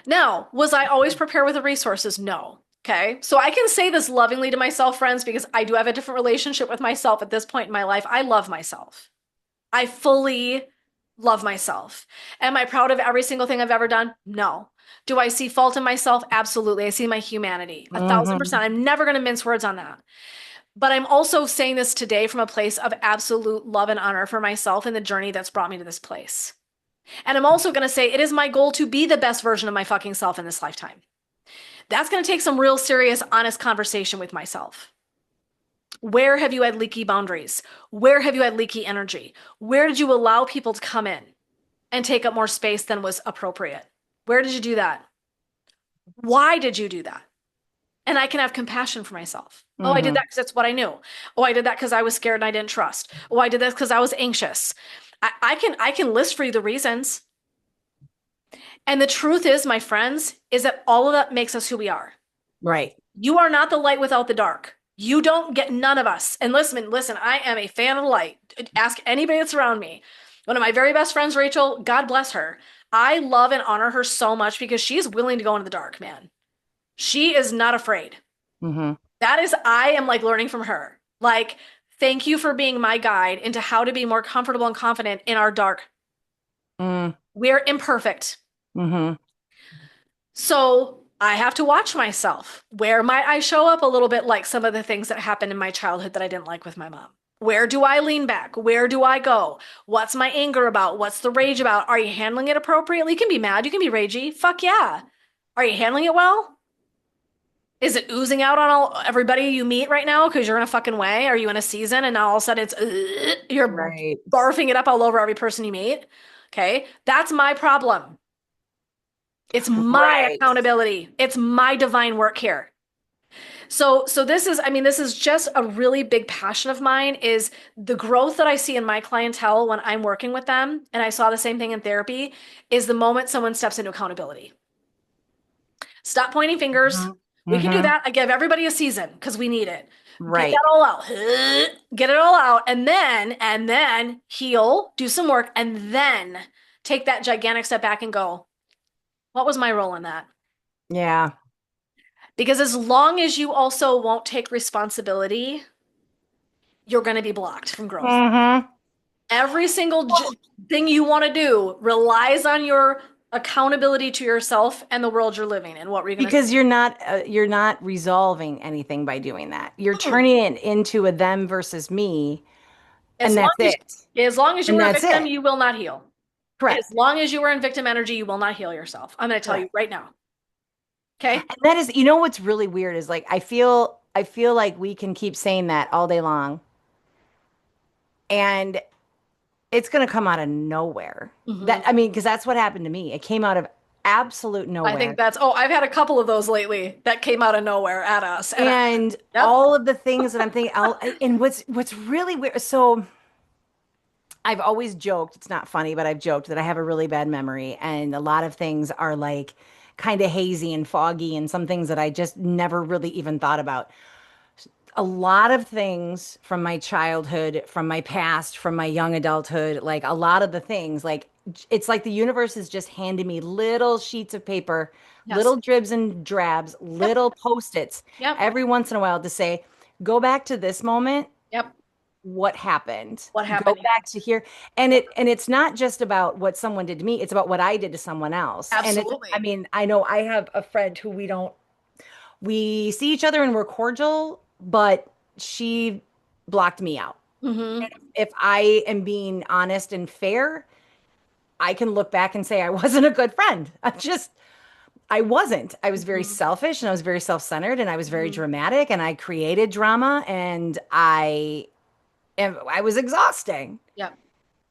Now, was I always prepared with the resources? No. Okay. So I can say this lovingly to myself, friends, because I do have a different relationship with myself at this point in my life. I love myself. I fully love myself. Am I proud of every single thing I've ever done? No. Do I see fault in myself? Absolutely. I see my humanity. 1,000%. Mm-hmm. I'm never going to mince words on that. But I'm also saying this today from a place of absolute love and honor for myself and the journey that's brought me to this place. And I'm also going to say it is my goal to be the best version of my fucking self in this lifetime. That's going to take some real serious, honest conversation with myself. Where have you had leaky boundaries? Where have you had leaky energy? Where did you allow people to come in and take up more space than was appropriate? Where did you do that? Why did you do that? and I can have compassion for myself. Oh, I did Mm-hmm. that because that's what I knew. Oh, I did that because I was scared and I didn't trust. Oh, I did that because I was anxious. I can list for you the reasons. And the truth is, my friends, is that all of that makes us who we are. Right. You are not the light without the dark. You don't get none of us. And listen, I am a fan of the light. Ask anybody that's around me. One of my very best friends, Rachel, God bless her. I love and honor her so much because she's willing to go into the dark, man. She is not afraid. Mm-hmm. That is, I am like learning from her. Like, thank you for being my guide into how to be more comfortable and confident in our dark. We're imperfect. Mm-hmm. So I have to watch myself. Where might I show up a little bit like some of the things that happened in my childhood that I didn't like with my mom? Where do I lean back? Where do I go? What's my anger about? What's the rage about? Are you handling it appropriately? You can be mad, you can be ragey. Fuck yeah. Are you handling it well? Is it oozing out on everybody you meet right now because you're in a fucking way? Are you in a season and now all of a sudden it's you're Right. barfing it up all over every person you meet? Okay, that's my problem. It's my Right. accountability. It's my divine work here. So this is, I mean, this is just a really big passion of mine is the growth that I see in my clientele when I'm working with them, and I saw the same thing in therapy, is the moment someone steps into accountability. Stop pointing fingers. Mm-hmm. We can do Mm-hmm. that. I give everybody a season because we need it. Get that Right. all out. Get it all out and then heal, do some work and then take that gigantic step back and go, what was my role in that? Yeah. Because as long as you also won't take responsibility, you're going to be blocked from growth. Mm-hmm. Every single thing you want to do relies on your accountability to yourself and the world you're living in. What were you going to say? Because you're not resolving anything by doing that. You're Hmm. turning it into a them versus me, As and long that's it. as long as you And are a that's victim, it. you will not heal. As Correct. long as you are in victim energy, you will not heal yourself. I'm going to tell you Correct. right now. Okay? And that is, what's really weird is like I feel like we can keep saying that all day long, and it's going to come out of nowhere. Hmm. That I mean, because that's what happened to me. It came out of absolute I think nowhere. I've had a couple of those lately that came out of nowhere at us. And And yep. all of the things that I'm thinking, and what's really weird. So I've always joked, it's not funny, but I've joked that I have a really bad memory, and a lot of things are like kind of hazy and foggy, and some things that I just never really even thought about. A lot of things from my childhood, from my past, from my young adulthood, like a lot of the things, like it's like the universe is just handing me little sheets of paper, Yes. little dribs and drabs, Yep. little post-its Yep. every once in a while to say, go back to this moment. Yep. What happened? What Go happened here? back to here. And it's not just about what someone did to me, it's about what I did to someone else. And it's, I Absolutely. mean, I know I have a friend who we see each other and we're cordial, but she blocked me out. Hmm. If I am being honest and fair, I can look back and say I wasn't a good friend. I wasn't. I was very Hmm. selfish and I was very self-centered and I was very Hmm. dramatic and I created drama and I was exhausting. Yep.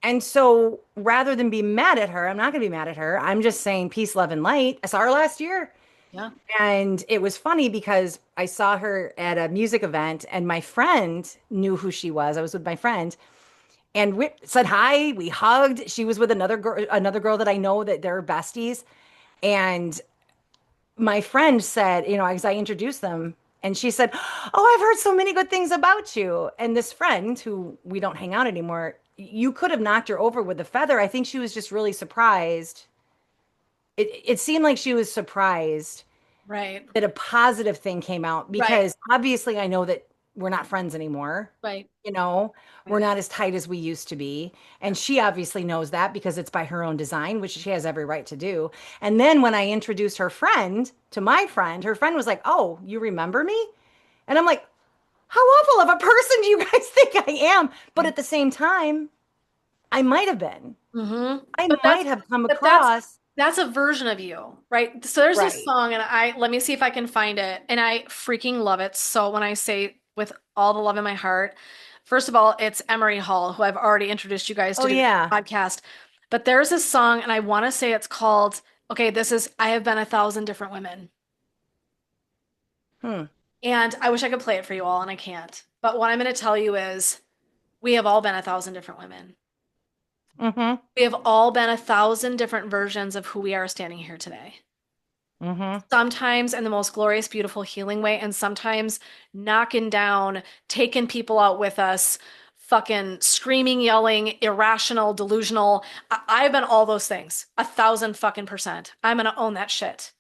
And so rather than be mad at her, I'm not going to be mad at her. I'm just saying peace, love, and light. I saw her last year. Yeah. And it was funny because I saw her at a music event and my friend knew who she was. I was with my friend and we said hi. We hugged. She was with another girl that I know that they're besties. And my friend said, as I introduced them, and she said, "Oh, I've heard so many good things about you." And this friend, who we don't hang out anymore, you could have knocked her over with a feather. I think she was just really surprised. It seemed like she was surprised Right. that a positive thing came out Right. because obviously I know that we're not friends anymore. Right. You know, we're Right. not as tight as we used to be. Yeah. And she obviously knows that because it's by her own design, which she has every right to do. And then when I introduced her friend to my friend, her friend was like, "Oh, you remember me?" And I'm like, "How awful of a person do you guys think I am?" But at the same time, I might have been. Hmm. I But might have come but that's across. that's a version of you, right? So there's this Right. song, and I let me see if I can find it, and I freaking love it. So when I say with all the love in my heart, first of all, it's Emery Hall, who I've already introduced you guys Oh, to do this yeah. podcast. But there's this song, and I want to say it's called, okay, this is I have been a thousand different women. Hmm. And I wish I could play it for you all, and I can't. But what I'm going to tell you is we have all been 1,000 different women. Mm-hmm. We have all been 1,000 different versions of who we are standing here today. Mm-hmm. Sometimes in the most glorious, beautiful, healing way, and sometimes knocking down, taking people out with us, fucking screaming, yelling, irrational, delusional. I've been all those things, 1,000 fucking %. I'm gonna own that shit.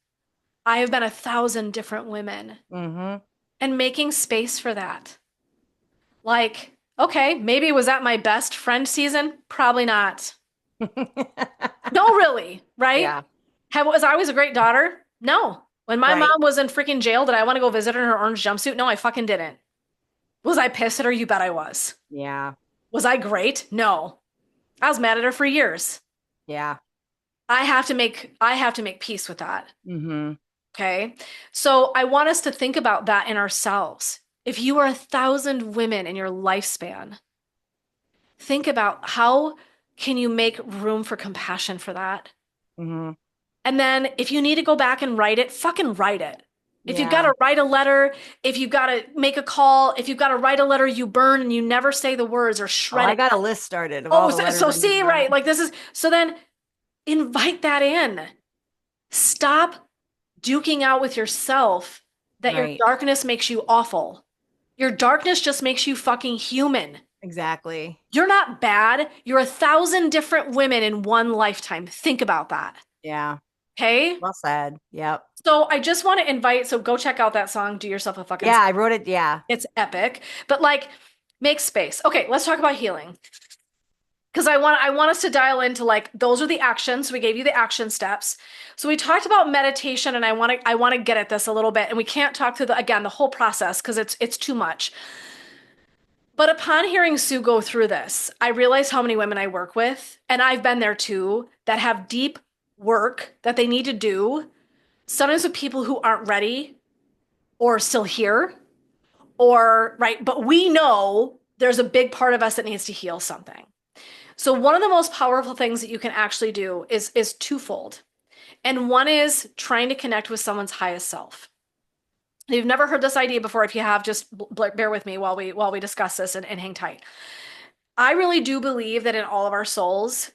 I have been 1,000 different women Mm-hmm. and making space for that. Like, okay, maybe was that my best friend season? Probably not. No, really, right? Yeah. Was I always a great daughter? No. When my Right. mom was in freaking jail, did I want to go visit her in her orange jumpsuit? No, I fucking didn't. Was I pissed at her? You bet I was. Yeah. Was I great? No. I was mad at her for years. Yeah. I have to make peace with that. Mm-hmm. Okay. So I want us to think about that in ourselves. If you are 1,000 women in your lifespan, think about how can you make room for compassion for that? Mm-hmm. And then if you need to go back and write it, fucking write it. If you've got Yeah. to write a letter, if you've got to make a call, if you've got to write a letter you burn and you never say the words or Oh, shred I it. got a list started of Oh, all the so, letters so I need to see, write. right. Like this is, so then invite that in. Stop duking out with yourself that your Right. darkness makes you awful. Your darkness just makes you fucking human. Exactly. You're not bad. You're 1,000 different women in one lifetime. Think about that. Yeah. Okay? Well said. Yep. So I just want to invite, so go check out that song, Do Yourself a Fucking Yeah, Solid. I wrote it. Yeah. It's epic. But like, make space. Okay, let's talk about healing. Because I want us to dial into like those are the actions. We gave you the action steps. So we talked about meditation, and I want to get at this a little bit. And we can't talk through the whole process because it's too much. But upon hearing Sue go through this, I realized how many women I work with, and I've been there too, that have deep work that they need to do, sometimes with people who aren't ready or still here, or right, but we know there's a big part of us that needs to heal something. So one of the most powerful things that you can actually do is twofold. And one is trying to connect with someone's highest self. If you've never heard this idea before, if you have, just bear with me while we discuss this and hang tight. I really do believe that in all of our souls,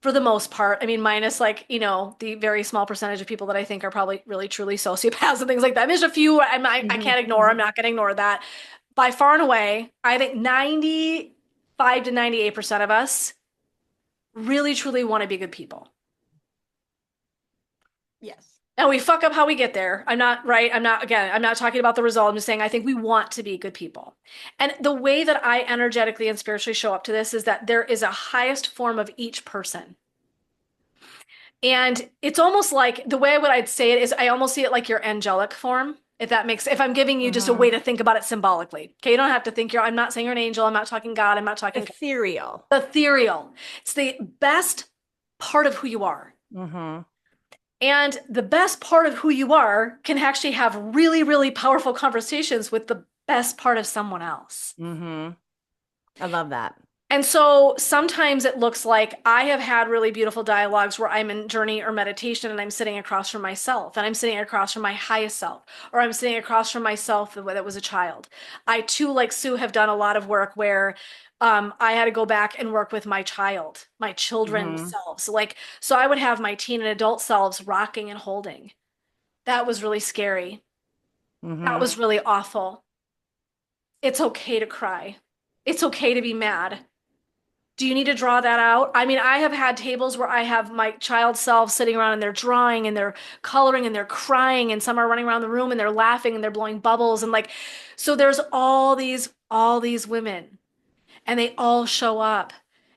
for the most part, I mean, minus like, the very small percentage of people that I think are probably really truly sociopaths and things like that. There's a few I Hmm. can't ignore. I'm Hmm. not going to ignore that. By far and away, I think 95 to 98% of us really truly want to be good people. Yes. And we fuck up how we get there. I'm not right. I'm not talking about the result. I'm just saying I think we want to be good people. And the way that I energetically and spiritually show up to this is that there is a highest form of each person. And it's almost like the way I'd say it is I almost see it like your angelic form. If I'm giving you just a Hmm. way to think about it symbolically. Okay, you don't have to think I'm not saying you're an angel. I'm not talking God. I'm not talking Ethereal. ethereal. It's the best part of who you are. Hmm. And the best part of who you are can actually have really, really powerful conversations with the best part of someone else. Hmm. I love that. And so sometimes it looks like I have had really beautiful dialogues where I'm in journey or meditation and I'm sitting across from myself and I'm sitting across from my highest self, or I'm sitting across from myself that was a child. I too, like Sue, have done a lot of work where I had to go back and work with my child, my children Hmm. selves. So I would have my teen and adult selves rocking and holding. That was really scary. That Hmm. was really awful. It's okay to cry. It's okay to be mad. Do you need to draw that out? I mean, I have had tables where I have my child self sitting around and they're drawing and they're coloring and they're crying and some are running around the room and they're laughing and they're blowing bubbles and like so there's all these women and they all show up.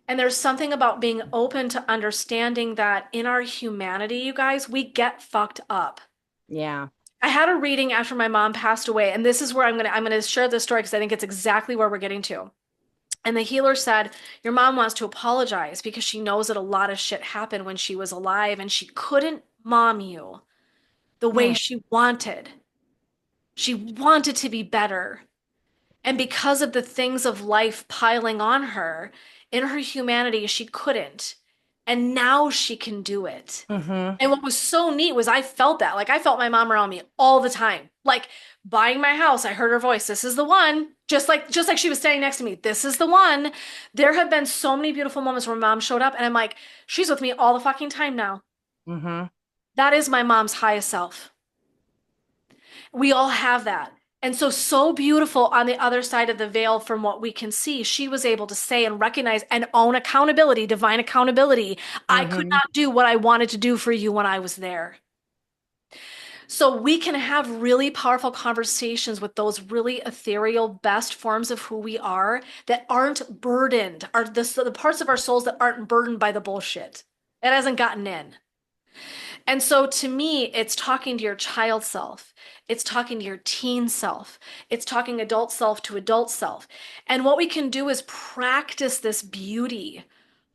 And there's something about being open to understanding that in our humanity, you guys, we get fucked up. Yeah. I had a reading after my mom passed away, and this is where I'm gonna share this story because I think it's exactly where we're getting to. And the healer said, your mom wants to apologize because she knows that a lot of shit happened when she was alive and she couldn't mom you the way Hmm. she wanted. She wanted to be better. And because of the things of life piling on her, in her humanity, she couldn't. And now she can do it. Mm-hmm. And what was so neat was I felt that. Like I felt my mom around me all the time. Like buying my house, I heard her voice. This is the one. Just like she was standing next to me. This is the one. There have been so many beautiful moments where mom showed up and I'm like, she's with me all the fucking time now. Mm-hmm. That is my mom's highest self. We all have that. And so beautiful on the other side of the veil from what we can see. She was able to say and recognize and own accountability, divine accountability. I could Mm-hmm. not do what I wanted to do for you when I was there. So we can have really powerful conversations with those really ethereal, best forms of who we are that aren't burdened, are the parts of our souls that aren't burdened by the bullshit. It hasn't gotten in. And so to me, it's talking to your child self. It's talking to your teen self. It's talking adult self to adult self. And what we can do is practice this beauty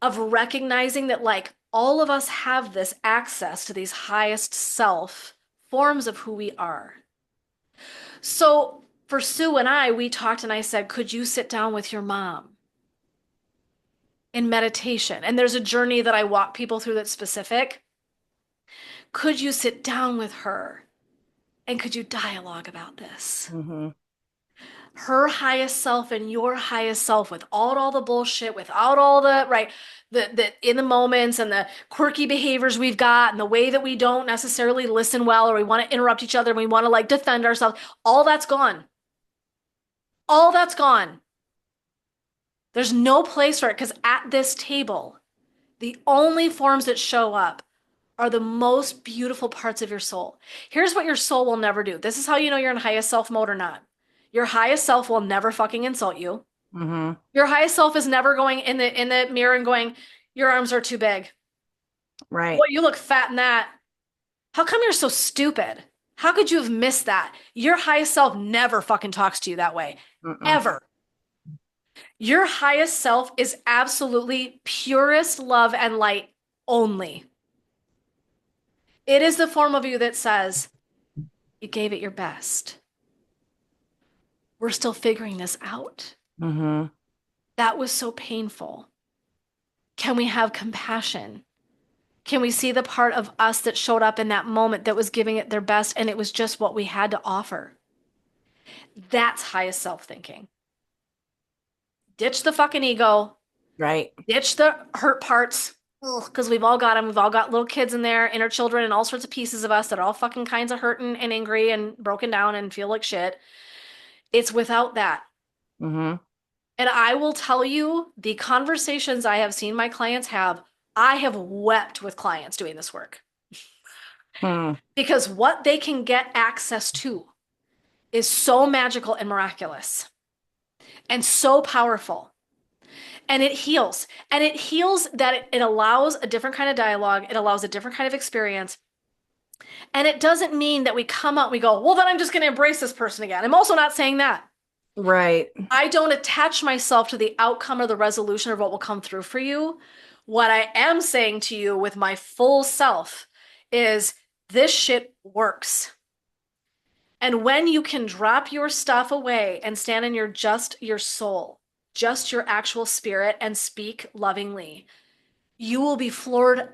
of recognizing that, like, all of us have this access to these highest self forms of who we are. So for Sue and I, we talked and I said, could you sit down with your mom in meditation? And there's a journey that I walk people through that's specific. Could you sit down with her and could you dialogue about this? Mm-hmm. Her highest self and your highest self without all the bullshit, without all the, right, the in the moments and the quirky behaviors we've got and the way that we don't necessarily listen well or we want to interrupt each other and we want to like defend ourselves. All that's gone. All that's gone. There's no place for it because at this table, the only forms that show up are the most beautiful parts of your soul. Here's what your soul will never do. This is how you know you're in highest self mode or not. Your highest self will never fucking insult you. Mm-hmm. Your highest self is never going in the mirror and going, your arms are too big. Boy, Boy, you look fat in that. How come you're so stupid? How could you have missed that? Your highest self never fucking talks to you that way. mm-mm. Ever. Your highest self is absolutely purest love and light only. It is the form of you that says, you gave it your best. We're still figuring this out. Mm-hmm. That was so painful. Can we have compassion? Can we see the part of us that showed up in that moment that was giving it their best and it was just what we had to offer? That's highest self thinking. Ditch the fucking ego, Right. ditch the hurt parts, because we've all got them. We've all got little kids in there, inner children, and all sorts of pieces of us that are all fucking kinds of hurting and angry and broken down and feel like shit. It's without that. Mm-hmm. And I will tell you, the conversations I have seen my clients have, I have wept with clients doing this work Hmm. because what they can get access to is so magical and miraculous and so powerful. And it heals. And it heals that it allows a different kind of dialogue. It allows a different kind of experience. And it doesn't mean that we come out and we go, well, then I'm just going to embrace this person again. I'm also not saying that. Right. I don't attach myself to the outcome or the resolution of what will come through for you. What I am saying to you with my full self is this shit works. And when you can drop your stuff away and stand in your soul, just your actual spirit and speak lovingly, you will be floored,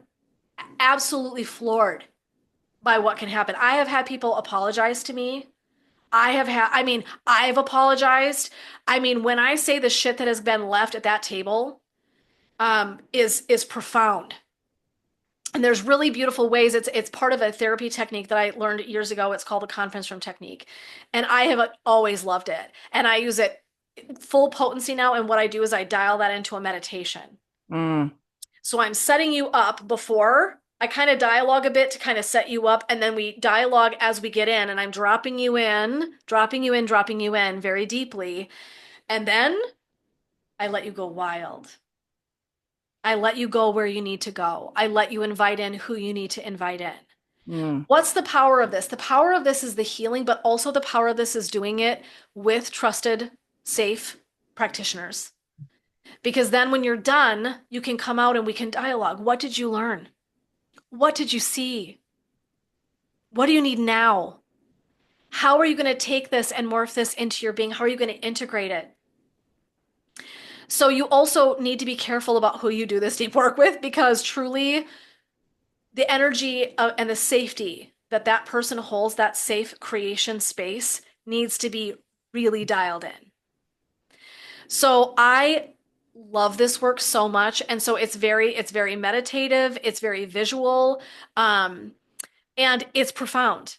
absolutely floored by what can happen. I have had people apologize to me. I've apologized. I mean, when I say the shit that has been left at that table, is profound. And there's really beautiful ways. It's part of a therapy technique that I learned years ago. It's called the conference room technique. And I have always loved it. And I use it full potency now. And what I do is I dial that into a meditation. Mm. So I'm setting you up before I kind of dialogue a bit to kind of set you up. And then we dialogue as we get in. And I'm dropping you in, dropping you in, dropping you in very deeply. And then I let you go wild. I let you go where you need to go. I let you invite in who you need to invite in. Mm. What's the power of this? The power of this is the healing, but also the power of this is doing it with trusted, safe practitioners. Because then when you're done, you can come out and we can dialogue. What did you learn? What did you see? What do you need now? How are you going to take this and morph this into your being? How are you going to integrate it? So you also need to be careful about who you do this deep work with because truly the energy and the safety that that person holds, that safe creation space needs to be really dialed in. So I love this work so much. And so it's very meditative, it's very visual, um, and it's profound.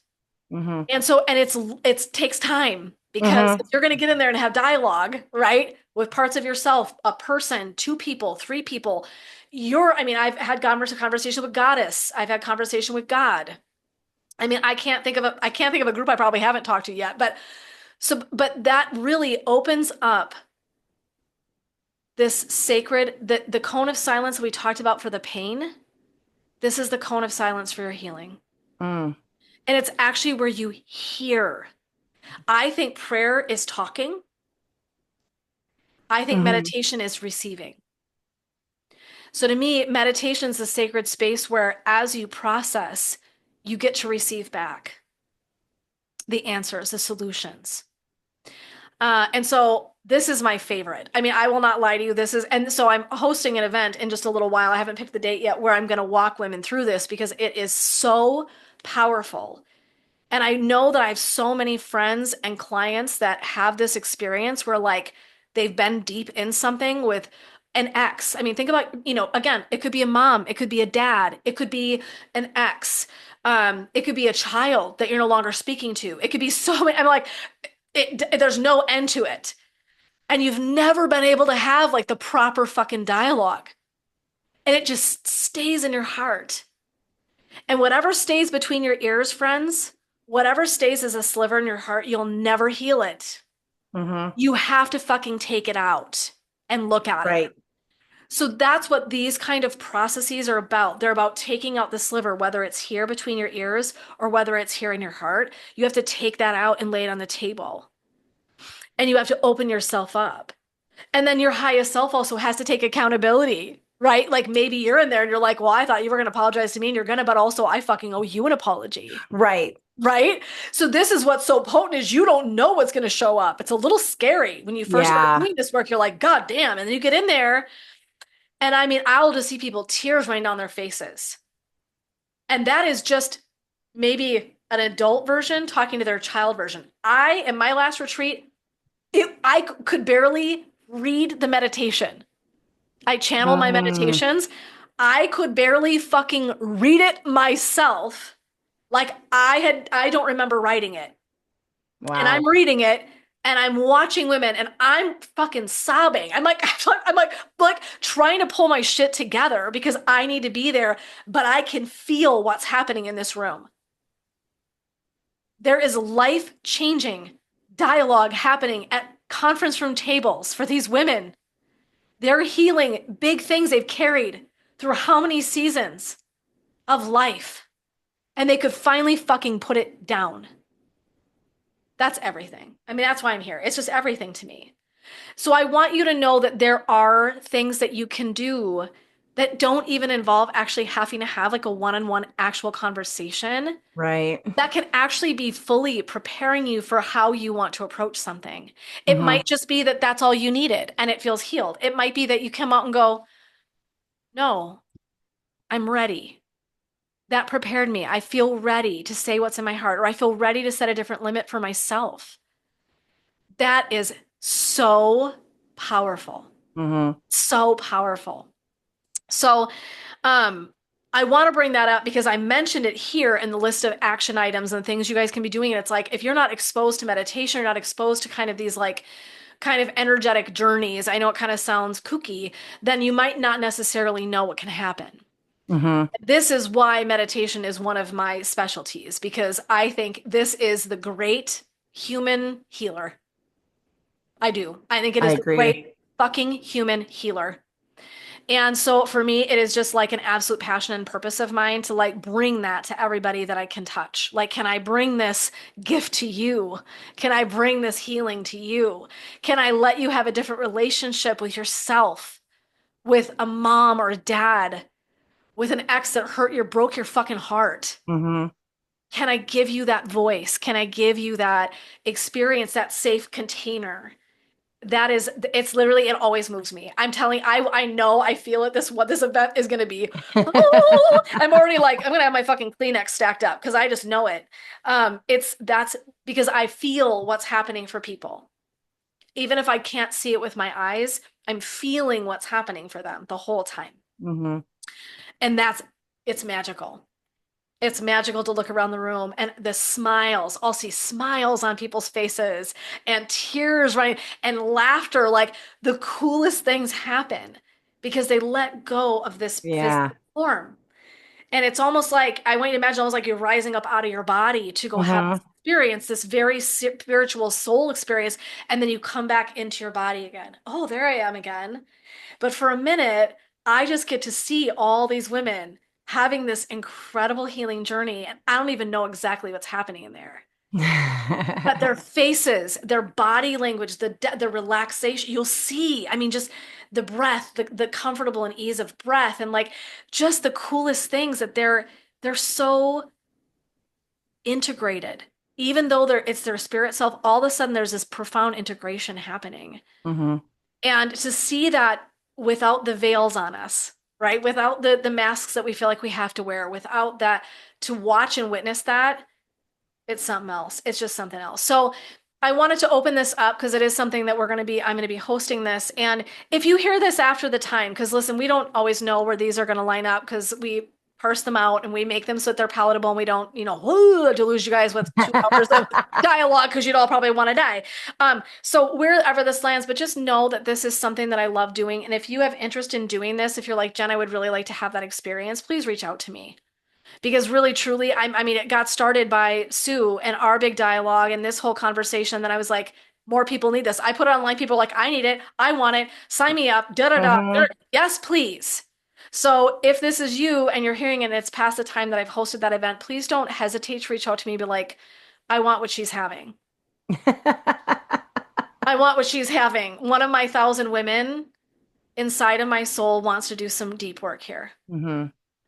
Mm-hmm. And it takes time because Mm-hmm. if you're going to get in there and have dialogue, right, with parts of yourself, a person, two people, three people, I mean, I've had conversation with Goddess. I've had conversation with God. I mean, I can't think of a group I probably haven't talked to yet, but that really opens up this sacred, the cone of silence that we talked about for the pain. This is the cone of silence for your healing. Mm. And it's actually where you hear. I think prayer is talking. I think Mm-hmm. meditation is receiving. So to me, meditation is a sacred space where as you process, you get to receive back the answers, the solutions. And so this is my favorite. I mean, I will not lie to you. And so I'm hosting an event in just a little while. I haven't picked the date yet where I'm going to walk women through this because it is so powerful. And I know that I have so many friends and clients that have this experience where like they've been deep in something with an ex. I mean, think about, again, it could be a mom, it could be a dad, it could be an ex. It could be a child that you're no longer speaking to. It could be so many. I'm like, there's no end to it. And you've never been able to have like the proper fucking dialogue. And it just stays in your heart. And whatever stays between your ears, friends, whatever stays as a sliver in your heart, you'll never heal it. Mm-hmm. You have to fucking take it out and look at it. Right. So that's what these kind of processes are about. They're about taking out the sliver, whether it's here between your ears or whether it's here in your heart. You have to take that out and lay it on the table. And you have to open yourself up. And then your highest self also has to take accountability, right? Like maybe you're in there and you're like, well, I thought you were going to apologize to me and you're going to, but also I fucking owe you an apology. Right. Right? So this is what's so potent is you don't know what's going to show up. It's a little scary when you first start Yeah. doing this work. You're like, God damn. And then you get in there and I mean, I'll just see people tears running down their faces. And that is just maybe an adult version talking to their child version. In my last retreat, I could barely read the meditation. I channel my Mm. meditations. I could barely fucking read it myself. Like I don't remember writing it. And I'm Wow. reading it and I'm watching women and I'm fucking sobbing. I'm like, I'm like trying to pull my shit together because I need to be there, but I can feel what's happening in this room. There is life-changing dialogue happening at conference room tables for these women. They're healing big things they've carried through how many seasons of life, and they could finally fucking put it down. That's everything. I mean, that's why I'm here. It's just everything to me. So I want you to know that there are things that you can do that don't even involve actually having to have like a one-on-one actual conversation Right. that can actually be fully preparing you for how you want to approach something. It Mm-hmm. might just be that that's all you needed and it feels healed. It might be that you come out and go, no, I'm ready. That prepared me. I feel ready to say what's in my heart, or I feel ready to set a different limit for myself. That is so powerful. Mm-hmm. So powerful. So, um, I want to bring that up because I mentioned it here in the list of action items and things you guys can be doing. And it's like, if you're not exposed to meditation, you're not exposed to kind of these like kind of energetic journeys, I know it kind of sounds kooky, then you might not necessarily know what can happen. Mm-hmm. This is why meditation is one of my specialties because I think this is the great human healer. I do. I think it I is the agree. great fucking human healer. And so for me, it is just like an absolute passion and purpose of mine to like bring that to everybody that I can touch. Like, can I bring this gift to you? Can I bring this healing to you? Can I let you have a different relationship with yourself, with a mom or a dad, with an ex that broke your fucking heart? Mm-hmm. Can I give you that voice? Can I give you that experience, that safe container? that is, it's literally, it always moves me. I'm telling, I know, I feel it. What this event is going to be. Oh, I'm already like, I'm going to have my fucking Kleenex stacked up because I just know it. That's because I feel what's happening for people. Even if I can't see it with my eyes, I'm feeling what's happening for them the whole time. Hmm. And it's magical. It's magical to look around the room and the smiles. I'll see smiles on people's faces and tears running and laughter. Like the coolest things happen because they let go of this Yeah. physical form. And it's almost like I want you to imagine almost like you're rising up out of your body to go have Hmm. this experience, this very spiritual soul experience. And then you come back into your body again. Oh, there I am again. But for a minute, I just get to see all these women having this incredible healing journey. And I don't even know exactly what's happening in there. But their faces, their body language, the relaxation, you'll see. I mean, just the breath, the comfortable and ease of breath, and like just the coolest things that they're so integrated. Even though it's their spirit self, all of a sudden there's this profound integration happening. Hmm. And to see that without the veils on us, right? Without the masks that we feel like we have to wear, without that, to watch and witness that, it's something else. It's just something else. So I wanted to open this up because it is something that I'm going to be hosting this. And if you hear this after the time, because listen, we don't always know where these are going to line up because we parse them out and we make them so that they're palatable and we don't, deluge you guys with 2 hours of dialogue because you'd all probably want to die. So wherever this lands, but just know that this is something that I love doing. And if you have interest in doing this, if you're like, Jen, I would really like to have that experience, please reach out to me because really truly I mean it got started by Sue and our big dialogue and this whole conversation that I was like more people need this. I put it online, people are like, I need it, I want it, sign me up, da da da. Hmm. Yes, please. So if this is you and you're hearing it and it's past the time that I've hosted that event, please don't hesitate to reach out to me and be like, I want what she's having. I want what she's having. One of my 1,000 women inside of my soul wants to do some deep work here.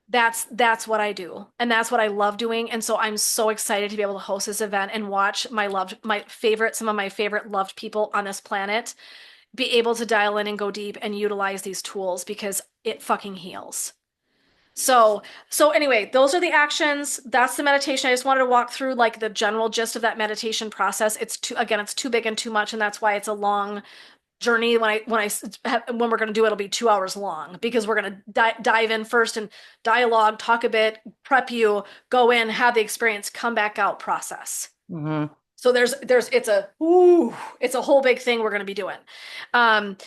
That's what I do. And that's what I love doing. And so I'm so excited to be able to host this event and watch some of my favorite loved people on this planet be able to dial in and go deep and utilize these tools because it fucking heals. So anyway, those are the actions. That's the meditation. I just wanted to walk through like the general gist of that meditation process. It's too big and too much, and that's why it's a long journey. When we're going to do it, it'll be 2 hours long because we're going to dive in first and dialogue, talk a bit, prep you, go in, have the experience, come back out, process. Hmm. So it's a whole big thing we're going to be doing. Um,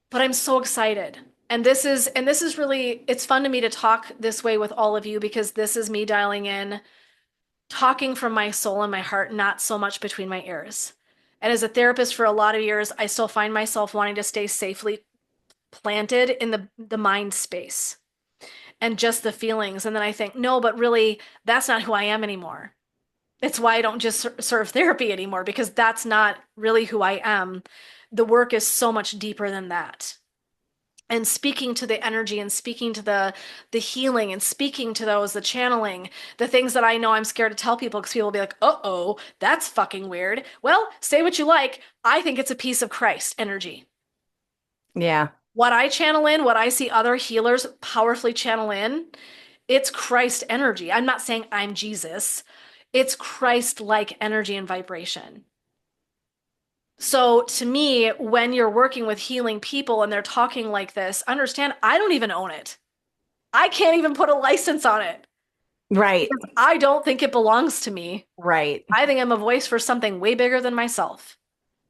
but I'm so excited. And this is really, it's fun to me to talk this way with all of you because this is me dialing in, talking from my soul and my heart, not so much between my ears. And as a therapist for a lot of years, I still find myself wanting to stay safely planted in the mind space and just the feelings. And then I think, no, but really, that's not who I am anymore. It's why I don't just serve therapy anymore because that's not really who I am. The work is so much deeper than that. And speaking to the energy and speaking to the healing and speaking to the channeling, the things that I know I'm scared to tell people because people will be like, "Uh-oh, that's fucking weird." Well, say what you like. I think it's a piece of Christ energy. Yeah. What I channel in, what I see other healers powerfully channel in, it's Christ energy. I'm not saying I'm Jesus. It's Christ-like energy and vibration. So to me, when you're working with healing people and they're talking like this, understand I don't even own it. I can't even put a license on it Right. because I don't think it belongs to me. Right. I think I'm a voice for something way bigger than myself.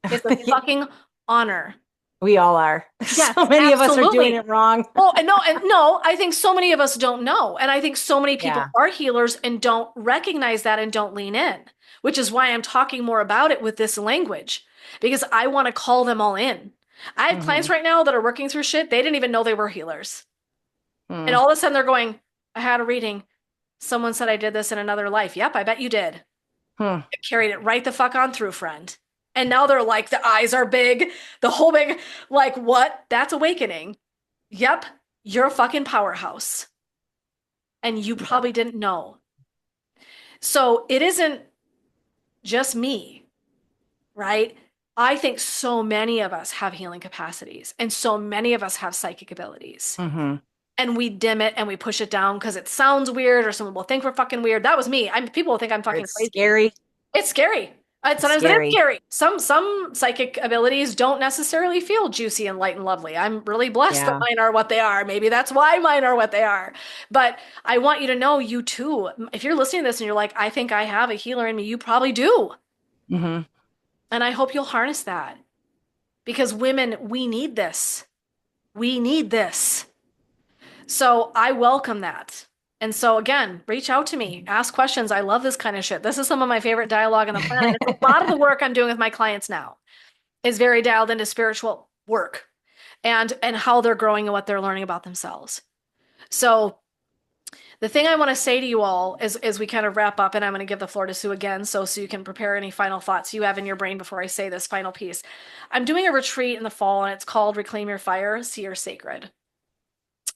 It's a Yeah, fucking honor. we all are. Yes, So many of us are doing absolutely. it wrong. Oh, and no, I think so many of us don't know. And I think so many people Yeah. are healers and don't recognize that and don't lean in, which is why I'm talking more about it with this language, because I want to call them all in. I have clients Hmm. right now that are working through shit. They didn't even know they were healers. And Hmm. all of a sudden they're going, I had a reading. Someone said I did this in another life. Yep, I bet you did. Hmm. It carried it right the fuck on through, friend. And now they're like, the eyes are big, the whole big, like, what? That's awakening. Yep, you're a fucking powerhouse. And you Yeah. probably didn't know. So it isn't just me, right? I think so many of us have healing capacities and so many of us have psychic abilities. Mm-hmm. And we dim it and we push it down because it sounds weird or someone will think we're fucking weird. That was me. People will think I'm Or fucking it's crazy. scary. It's scary. It's Sometimes it is scary. scary. Some psychic abilities don't necessarily feel juicy and light and lovely. I'm really blessed that Yeah. mine are what they are. Maybe that's why mine are what they are. But I want you to know, you too. If you're listening to this and you're like, I think I have a healer in me, you probably do. Mm-hmm. And I hope you'll harness that because women, we need this. We need this. So I welcome that. And so again, reach out to me, ask questions. I love this kind of shit. This is some of my favorite dialogue on the planet. It's a lot of the work I'm doing with my clients now is very dialed into spiritual work and how they're growing and what they're learning about themselves. So the thing I want to say to you all is as we kind of wrap up, and I'm going to give the floor to Sue again, so you can prepare any final thoughts you have in your brain before I say this final piece. I'm doing a retreat in the fall, and it's called Reclaim Your Fire, See Your Sacred.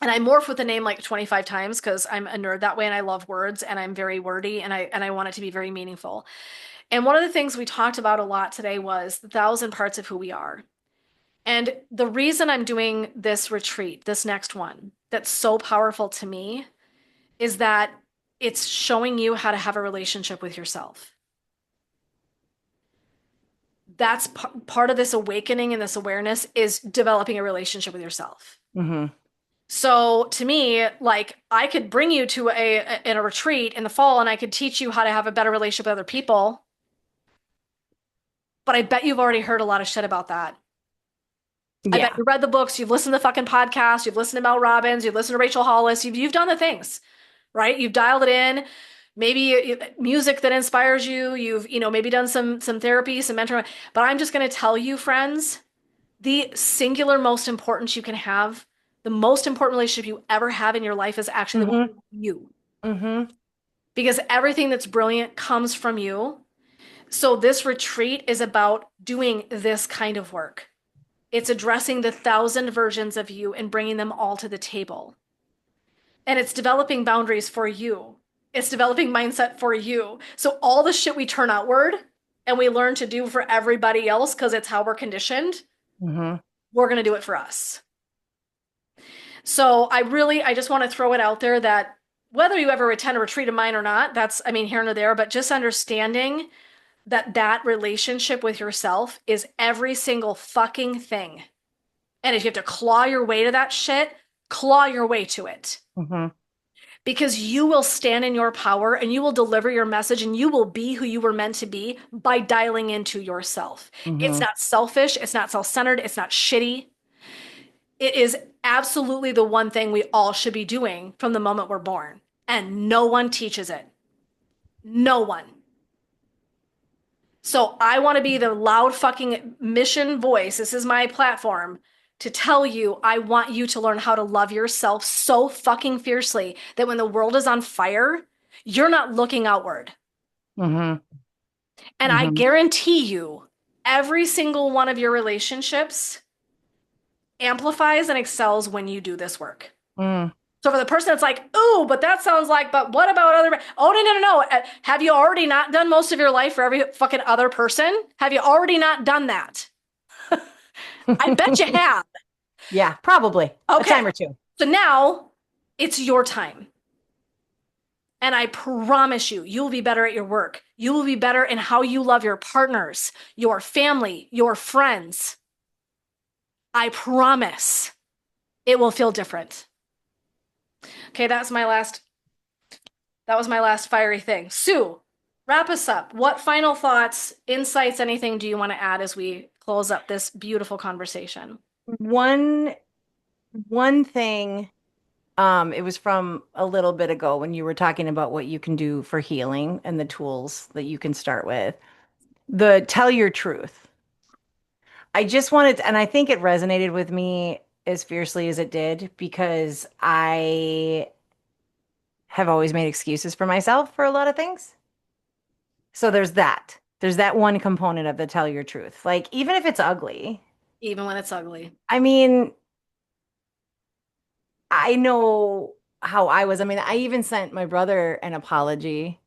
And I morph with the name like 25 times because I'm a nerd that way and I love words and I'm very wordy and I want it to be very meaningful. And one of the things we talked about a lot today was the 1,000 parts of who we are. And the reason I'm doing this retreat, this next one, that's so powerful to me is that it's showing you how to have a relationship with yourself. That's part of this awakening and this awareness is developing a relationship with yourself. Mm-hmm. So to me, like I could bring you to a retreat in the fall and I could teach you how to have a better relationship with other people. But I bet you've already heard a lot of shit about that. I bet Yeah. you read the books, you've listened to the fucking podcasts, you've listened to Mel Robbins, you've listened to Rachel Hollis, you've done the things, right? You've dialed it in. Maybe music that inspires you. You've, maybe done some therapy, some mentoring. But I'm just going to tell you, friends, the singular most importance you can have, the most important relationship you ever have in your life is actually the one Mm-hmm. with you. Mm-hmm. Because everything that's brilliant comes from you. So this retreat is about doing this kind of work. It's addressing the 1,000 versions of you and bringing them all to the table. And it's developing boundaries for you. It's developing mindset for you. So all the shit we turn outward and we learn to do for everybody else because it's how we're conditioned, Mm-hmm. we're going to do it for us. So I just want to throw it out there that whether you ever attend a retreat of mine or not, that's, I mean, here and there, but just understanding that that relationship with yourself is every single fucking thing. And if you have to claw your way to that shit, claw your way to it. Mm-hmm. Because you will stand in your power and you will deliver your message and you will be who you were meant to be by dialing into yourself. It's Mm-hmm. not selfish, it's not self centered, it's not shitty. It is absolutely the one thing we all should be doing from the moment we're born. And no one teaches it. No one. So I want to be the loud fucking mission voice. This is my platform to tell you I want you to learn how to love yourself so fucking fiercely that when the world is on fire, you're not looking outward. Mm-hmm. And I Mm-hmm. guarantee you, every single one of your relationships amplifies and excels when you do this work. Mm. So for the person that's like, "Ooh, but that sounds like, but what about other?" Oh, no, no, no, no. Have you already not done most of your life for every fucking other person? Have you already not done that? I bet you have. Yeah, probably a Okay. time or two. So now it's your time. And I promise you, you will be better at your work. You will be better in how you love your partners, your family, your friends. I promise it will feel different. Okay, that was my last fiery thing. Sue, wrap us up. What final thoughts, insights, anything do you want to add as we close up this beautiful conversation? One one thing, it was from a little bit ago when you were talking about what you can do for healing and the tools that you can start with. The tell your truth. I just wanted to, and I think it resonated with me as fiercely as it did because I have always made excuses for myself for a lot of things. So there's that. There's that one component of the tell your truth. Like, even if it's ugly, Even when it's ugly. I mean, I know how I was. I mean, I even sent my brother an apology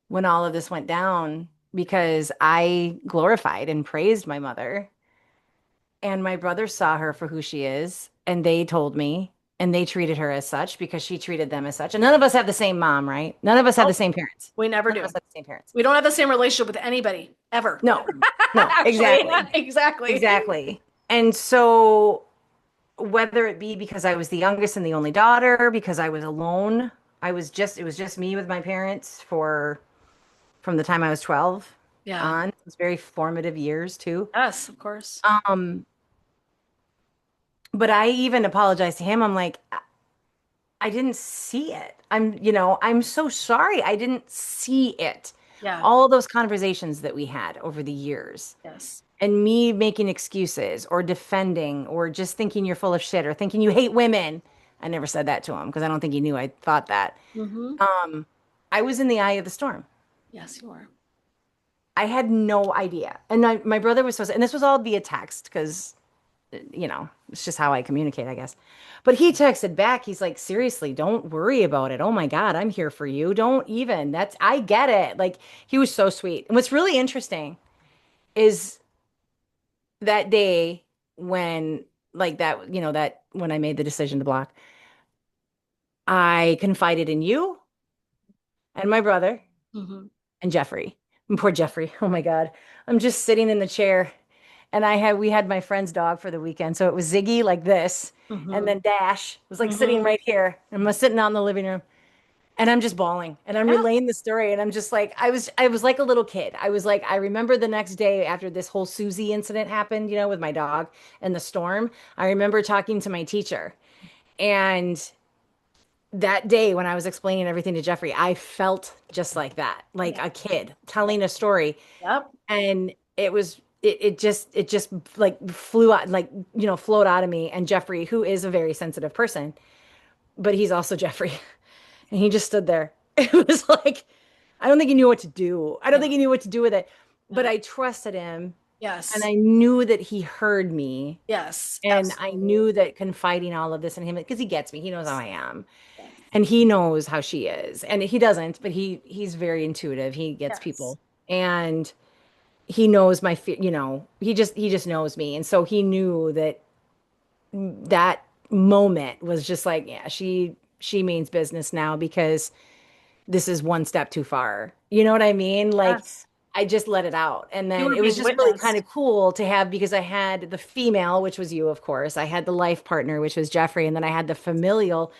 when all of this went down because I glorified and praised my mother. And my brother saw her for who she is, and they told me, and they treated her as such because she treated them as such. And none of us have the same mom, right? None of us have the Nope, same parents. we never None of us do. have the same parents. We don't have the same relationship with anybody ever. No, no, Actually, exactly. exactly. Exactly. And so, whether it be because I was the youngest and the only daughter, because I was alone, it was just me with my parents for from the time I was 12 Yeah. on. It was very formative years too. Yes, of course. Um, but I even apologized to him. I'm like, I didn't see it. I'm so sorry. I didn't see it. Yeah. All those conversations that we had over the years, Yes. and me making excuses or defending or just thinking you're full of shit or thinking you hate women. I never said that to him because I don't think he knew I thought that. Mm-hmm. I was in the eye of the storm. Yes, you are. I had no idea. And my brother was supposed to, and this was all via text because, it's just how I communicate, I guess. But he texted back. He's like, seriously, don't worry about it. Oh my God, I'm here for you. Don't even. I get it. Like, he was so sweet. And what's really interesting is that day when, like, that when I made the decision to block, I confided in you and my brother Mm-hmm. and Jeffrey. And poor Jeffrey. Oh my God. I'm just sitting in the chair. And we had my friend's dog for the weekend. So it was Ziggy like this. And Mm-hmm. then Dash was like sitting Mm-hmm. right here. And I'm sitting out in the living room. And I'm just bawling. And I'm Yeah. relaying the story. And I'm just like, I was like a little kid. I was like, I remember the next day after this whole Susie incident happened, with my dog and the storm. I remember talking to my teacher. And that day when I was explaining everything to Jeffrey, I felt just like that, like Yeah. a kid telling a story. Yep. And it just like flew out, like, flowed out of me. And Jeffrey, who is a very sensitive person, but he's also Jeffrey, and he just stood there. It was like, I don't think he knew what to do. I don't Yeah. think he knew what to do with it, but Yeah. I trusted him, and Yes. I knew that he heard me, Yes. and I Absolutely. knew that confiding all of this in him, because he gets me, he knows how I am, Yes. and he knows how she is, and he doesn't, but he's very intuitive. He gets Yes. people, and he knows my fear, he just knows me. And so he knew that that moment was just like, yeah, she means business now because this is one step too far. You know what I mean? Like, Yes. I just let it out. And You then were it was being just really kind witnessed. of cool to have, because I had the female, which was you, of course. I had the life partner, which was Jeffrey. And then I had the familial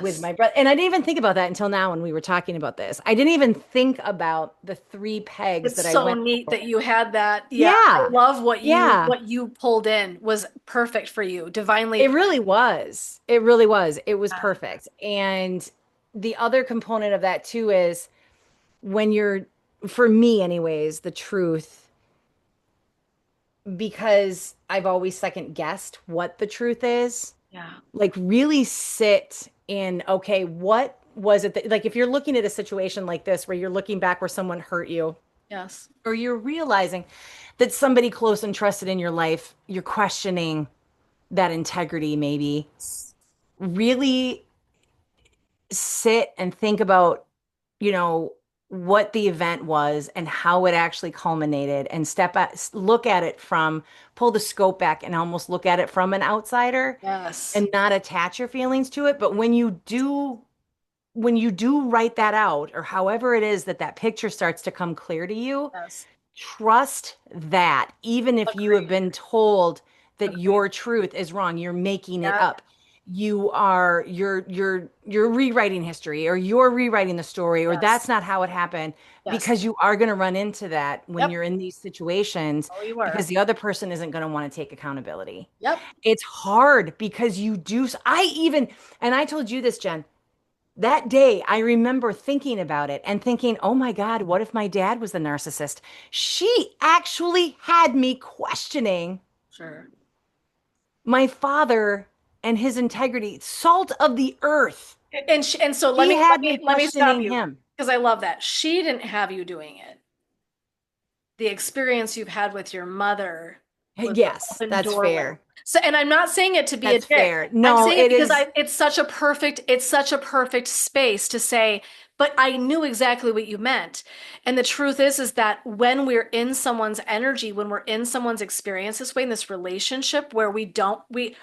with Yes. my brother. And I didn't even think about that until now when we were talking about this. I didn't even think about the three pegs It's that I so went neat for. that you had that. Yeah, I Yeah. love what you Yeah. what you pulled in was perfect for you. Divinely. It really was. It really was. It was Yeah. perfect. And the other component of that too is when you're, for me anyways, the truth, because I've always second guessed what the truth is, Yeah. like really sit in, okay, what was it that, like, if you're looking at a situation like this where you're looking back where someone hurt you, Yes. or you're realizing that somebody close and trusted in your life, you're questioning that integrity, maybe really sit and think about, you know, what the event was and how it actually culminated, and look at it from, pull the scope back and almost look at it from an outsider, Yes. and not attach your feelings to it. But when you do write that out, or however it is that that picture starts to come clear to you, Yes. trust that even if you have Agreed. been told that Agreed. your truth is wrong, you're making it Yeah. up. You're rewriting history, or you're rewriting the story, or Yes. that's not how it happened, Yes. because you are going to run into that when Yep. you're in these situations, Oh, you were. because the other person isn't going to want to take accountability. Yep. It's hard because you do. And I told you this, Jen, that day, I remember thinking about it and thinking, oh my God, what if my dad was the narcissist? She actually had me questioning Sure. my father and his integrity, salt of the earth. And so let She me let had me me let me stop questioning you him. because I love that. She didn't have you doing it. The experience you've had with your mother was the Yes, open that's doorway. fair. So, and I'm not saying it to be a That's dick. fair. I'm No, saying it it because is. it's such a perfect space to say, but I knew exactly what you meant. And the truth is that when we're in someone's energy, when we're in someone's experience this way in this relationship where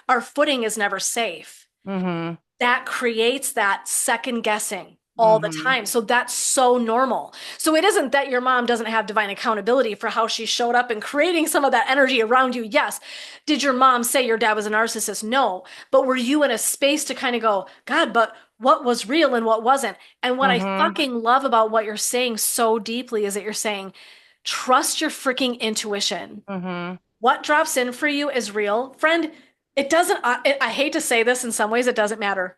our footing is never safe, Mm-hmm. that creates that second guessing all the Mm-hmm. time. So that's so normal. So it isn't that your mom doesn't have divine accountability for how she showed up and creating some of that energy around you. Yes. Did your mom say your dad was a narcissist? No. But were you in a space to kind of go, God, but what was real and what wasn't? And what I Mm-hmm. fucking love about what you're saying so deeply is that you're saying, trust your freaking intuition. Mm-hmm. What drops in for you is real. Friend, it doesn't, I hate to say this, in some ways, it doesn't matter.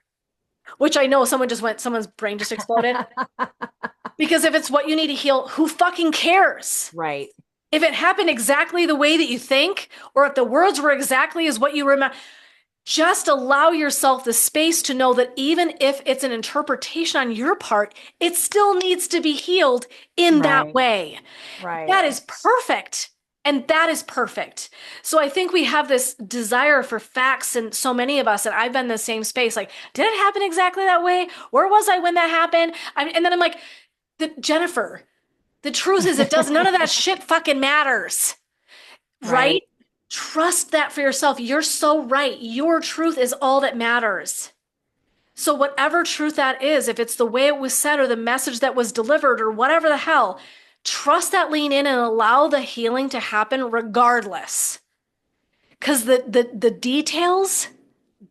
Which I know someone's brain just exploded. Because if it's what you need to heal, who fucking cares? Right. If it happened exactly the way that you think, or if the words were exactly as what you remember, just allow yourself the space to know that even if it's an interpretation on your part, it still needs to be healed in that Right. way. Right. That is perfect. And that is perfect. So I think we have this desire for facts, and so many of us, and I've been in the same space, like, did it happen exactly that way? Where was I when that happened? And then I'm like, Jennifer, the truth is it does none of that shit fucking matters. Right? Right. Trust that for yourself. You're so right. Your truth is all that matters. So, whatever truth that is, if it's the way it was said or the message that was delivered or whatever the hell, trust that, lean in and allow the healing to happen regardless. Because the details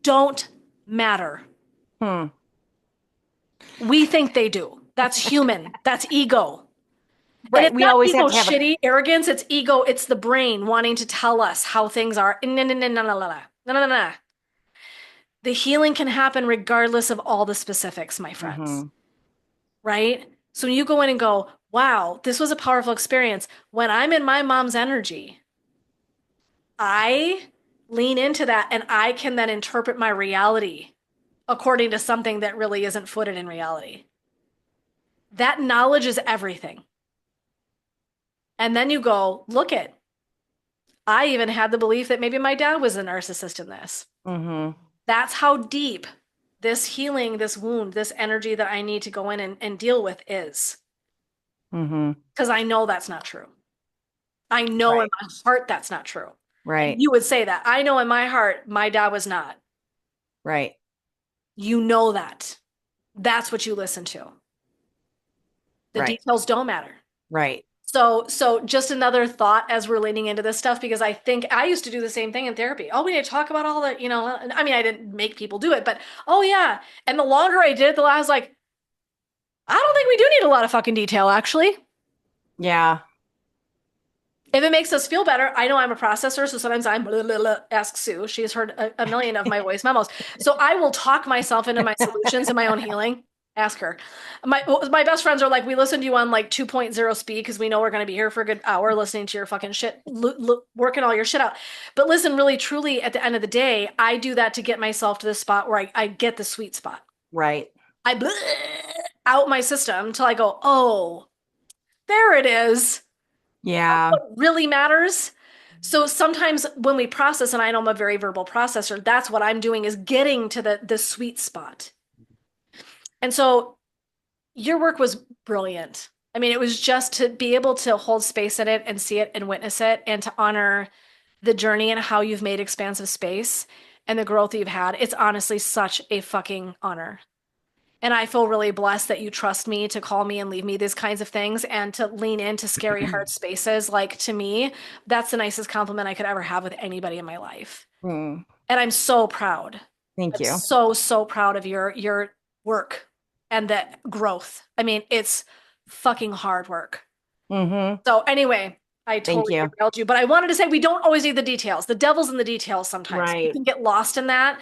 don't matter. Hmm. We think they do. That's human, that's ego. And Right. it's We not always have ego to have a shitty arrogance, it's ego, it's the brain wanting to tell us how things are. No, no, no, no, no, no, no, no, no, no. The healing can happen regardless of all the specifics, my friends. mm-hmm. Right? So when you go in and go, wow, this was a powerful experience. When I'm in my mom's energy, I lean into that and I can then interpret my reality according to something that really isn't footed in reality. That knowledge is everything. And then you go, look it. I even had the belief that maybe my dad was a narcissist in this. Mm-hmm. That's how deep this healing, this wound, this energy that I need to go in and deal with is. Mm-hmm. Because I know that's not true. I know in Right. my heart that's not true. And Right. you would say that. I know in my heart my dad was not. Right. You know that. That's what you listen to. The Right. details don't matter. Right. So just another thought as we're leaning into this stuff, because I think I used to do the same thing in therapy. Oh, we need to talk about all the, I mean, I didn't make people do it, but oh yeah. And the longer I did it, the less I was like, I don't think we do need a lot of fucking detail, actually. Yeah. If it makes us feel better, I know I'm a processor, so sometimes I'm blah, blah, blah, ask Sue. She has heard a million of my voice memos. So I will talk myself into my solutions and my own healing. Ask her. My best friends are like, we listen to you on like 2.0 speed because we know we're going to be here for a good hour listening to your fucking shit, working all your shit out. But listen, really, truly, at the end of the day, I do that to get myself to the spot where I get the sweet spot. Right. I blah, out my system until I go, oh, there it is. Yeah. What really matters. So sometimes when we process, and I know I'm a very verbal processor, that's what I'm doing is getting to the sweet spot. And so your work was brilliant. I mean, it was just to be able to hold space in it and see it and witness it and to honor the journey and how you've made expansive space and the growth that you've had. It's honestly such a fucking honor. And I feel really blessed that you trust me to call me and leave me these kinds of things and to lean into scary, hard spaces. Like, to me, that's the nicest compliment I could ever have with anybody in my life. Mm. And I'm so proud. Thank I'm you. so, so proud of your work and the growth. I mean, it's fucking hard work. Mm-hmm. So anyway, I Thank totally you. derailed you, but I wanted to say we don't always need the details. The devil's in the details sometimes. You Right. can get lost in that.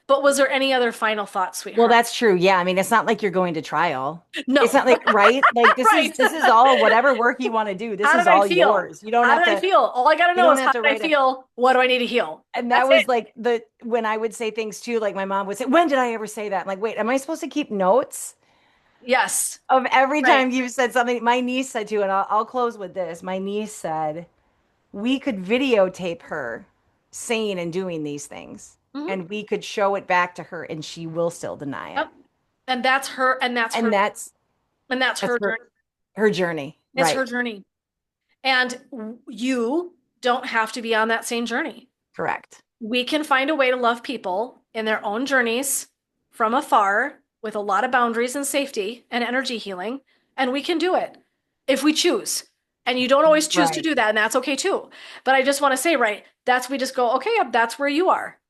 But was there any other final thoughts, Well, sweetheart? that's true. Yeah. I mean, it's not like you're going to trial. It's No. not like, right? Like Right. this is all whatever work you want to do. This How is did I all feel? yours. You don't How have did I to, feel? All I got to you know don't is have how to did I write a, feel? What do I need to heal? and that That's was it. like the when I would say things too, like my mom would say, when did I ever say that? I'm like, wait, am I supposed to keep notes Yes. of every Right. time you've said something? My niece said too, and I'll close with this. My niece said we could videotape her saying and doing these things, Hmm. and we could show it back to her, and she will still deny it. Yep. And that's her. And that's And her. that's And that's That's her her journey. her journey. It's her Right. journey. And you don't have to be on that same journey. Correct. We can find a way to love people in their own journeys from afar with a lot of boundaries and safety and energy healing. And we can do it if we choose. And you don't always choose to Right. do that, and that's okay too. But I just want to say, right, that's we just go, okay, yep, that's where you are.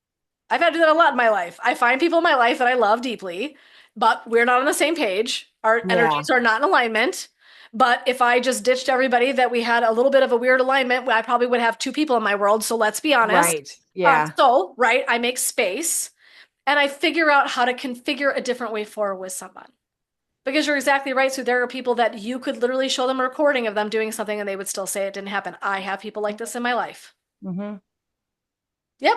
I've had to do that a lot in my life. I find people in my life that I love deeply, but we're not on the same page. Our Yeah. energies are not in alignment. But if I just ditched everybody that we had a little bit of a weird alignment, I probably would have two people in my world. So let's be honest. Right. Yeah. Right, I make space and I figure out how to configure a different way forward with someone. Because you're exactly right. So there are people that you could literally show them a recording of them doing something and they would still say it didn't happen. I have people like this in my life. Hmm. Yep.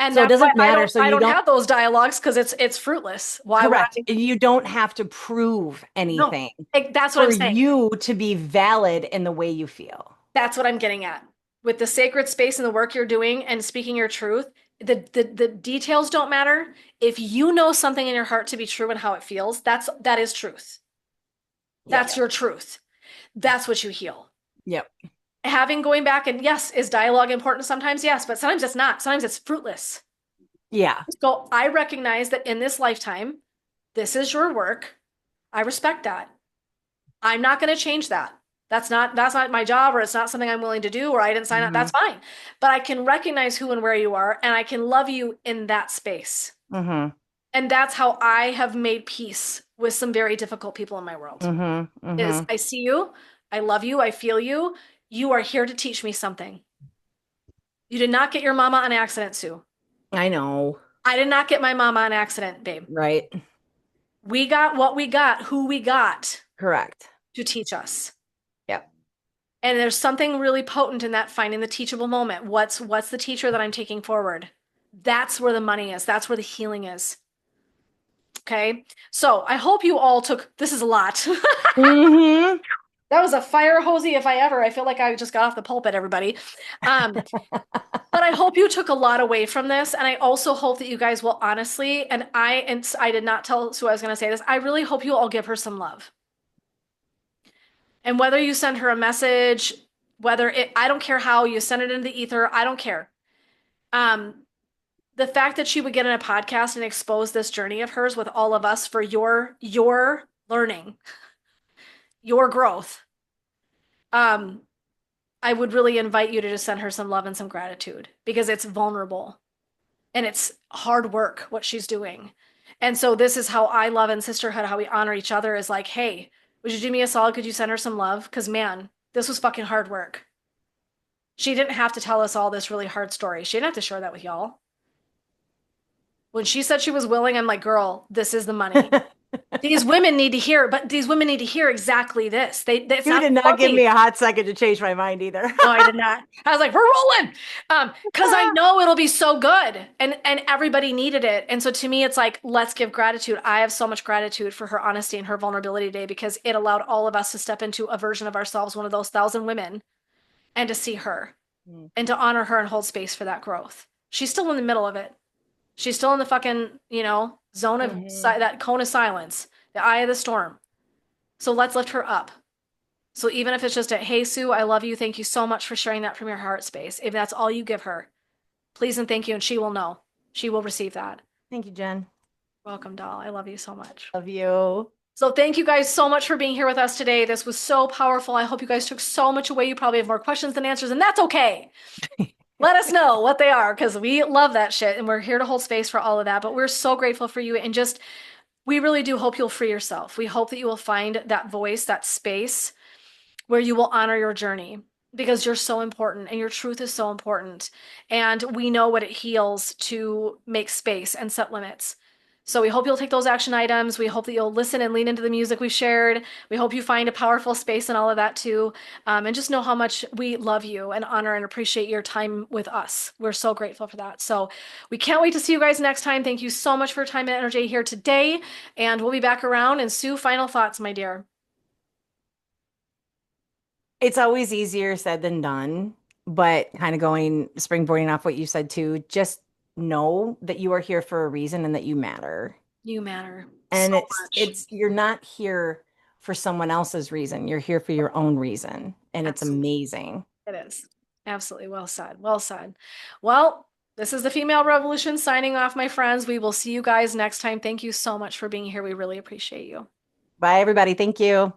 And So it that's why doesn't matter. So I you don't don't, have those dialogues because it's fruitless. Why would correct. I? And you don't have to prove No. anything That's what I'm for saying. you to be valid in the way you feel. That's what I'm getting at. With the sacred space and the work you're doing and speaking your truth, the details don't matter. If you know something in your heart to be true and how it feels, that is truth. Yep. That's your truth. That's what you heal. Yep. Having going back and yes, is dialogue important sometimes? Yes, but sometimes it's not. Sometimes it's fruitless. Yeah. So I recognize that in this lifetime, this is your work. I respect that. I'm not going to change that. That's not my job, or it's not something I'm willing to do, or I didn't sign up. Hmm. That's fine. But I can recognize who and where you are, and I can love you in that space. Hmm. And that's how I have made peace with some very difficult people in my world. Hmm. Is Hmm. I see you, I love you, I feel you. You are here to teach me something. You did not get your mama on accident, Sue. I know. I did not get my mama on accident, babe. Right. We got what we got, who we got Correct. to teach us. Yep. And there's something really potent in that finding the teachable moment. What's the teacher that I'm taking forward? That's where the money is. That's where the healing is. Okay. So I hope you all took this is a lot. Hmm. That was a fire hosey if I ever. I feel like I just got off the pulpit, everybody. Um, but I hope you took a lot away from this. And I also hope that you guys will honestly, and I did not tell Sue I was gonna say this. I really hope you all give her some love. And whether you send her a message, I don't care how you send it into the ether, I don't care. Um, the fact that she would get in a podcast and expose this journey of hers with all of us for your learning, your growth. Um, I would really invite you to just send her some love and some gratitude because it's vulnerable and it's hard work what she's doing. And so this is how I love in sisterhood, how we honor each other is like, hey, would you do me a solid? Could you send her some love? Because man, this was fucking hard work. She didn't have to tell us all this really hard story. She didn't have to share that with y'all. When she said she was willing, I'm like, girl, this is the money. These women need to hear, but these women need to hear exactly this. It's You not did not about give me me. a hot second to change my mind either. No, I did not. I was like, we're rolling. Because I know it'll be so good. And everybody needed it. And so to me, it's like, let's give gratitude. I have so much gratitude for her honesty and her vulnerability today because it allowed all of us to step into a version of ourselves, one of those 1,000 women, and to see her and to honor her and hold space for that growth. She's still in the middle of it. She's still in the fucking, zone of Hmm. that cone of silence, the eye of the storm. So let's lift her up. So even if it's just a, hey, Sue, I love you. Thank you so much for sharing that from your heart space. If that's all you give her, please and thank you. And she will know. She will receive that. Thank you, Jen. Welcome, doll. I love you so much. Love you. So thank you guys so much for being here with us today. This was so powerful. I hope you guys took so much away. You probably have more questions than answers, and that's okay. Let us know what they are because we love that shit and we're here to hold space for all of that. But we're so grateful for you and just, we really do hope you'll free yourself. We hope that you will find that voice, that space where you will honor your journey because you're so important and your truth is so important. And we know what it heals to make space and set limits. So we hope you'll take those action items. We hope that you'll listen and lean into the music we've shared. We hope you find a powerful space and all of that too. And just know how much we love you and honor and appreciate your time with us. We're so grateful for that. So we can't wait to see you guys next time. Thank you so much for your time and energy here today. And we'll be back around. And Sue, final thoughts, my dear. It's always easier said than done, but kind of going springboarding off what you said too, just know that you are here for a reason and that you matter. You matter so And it's much. it's you're not here for someone else's reason. You're here for your own reason. And it's Absolutely. amazing. It is. Absolutely. Well said. Well said. Well, this is the Female Revolution signing off, my friends. We will see you guys next time. Thank you so much for being here. We really appreciate you. Bye, everybody. Thank you.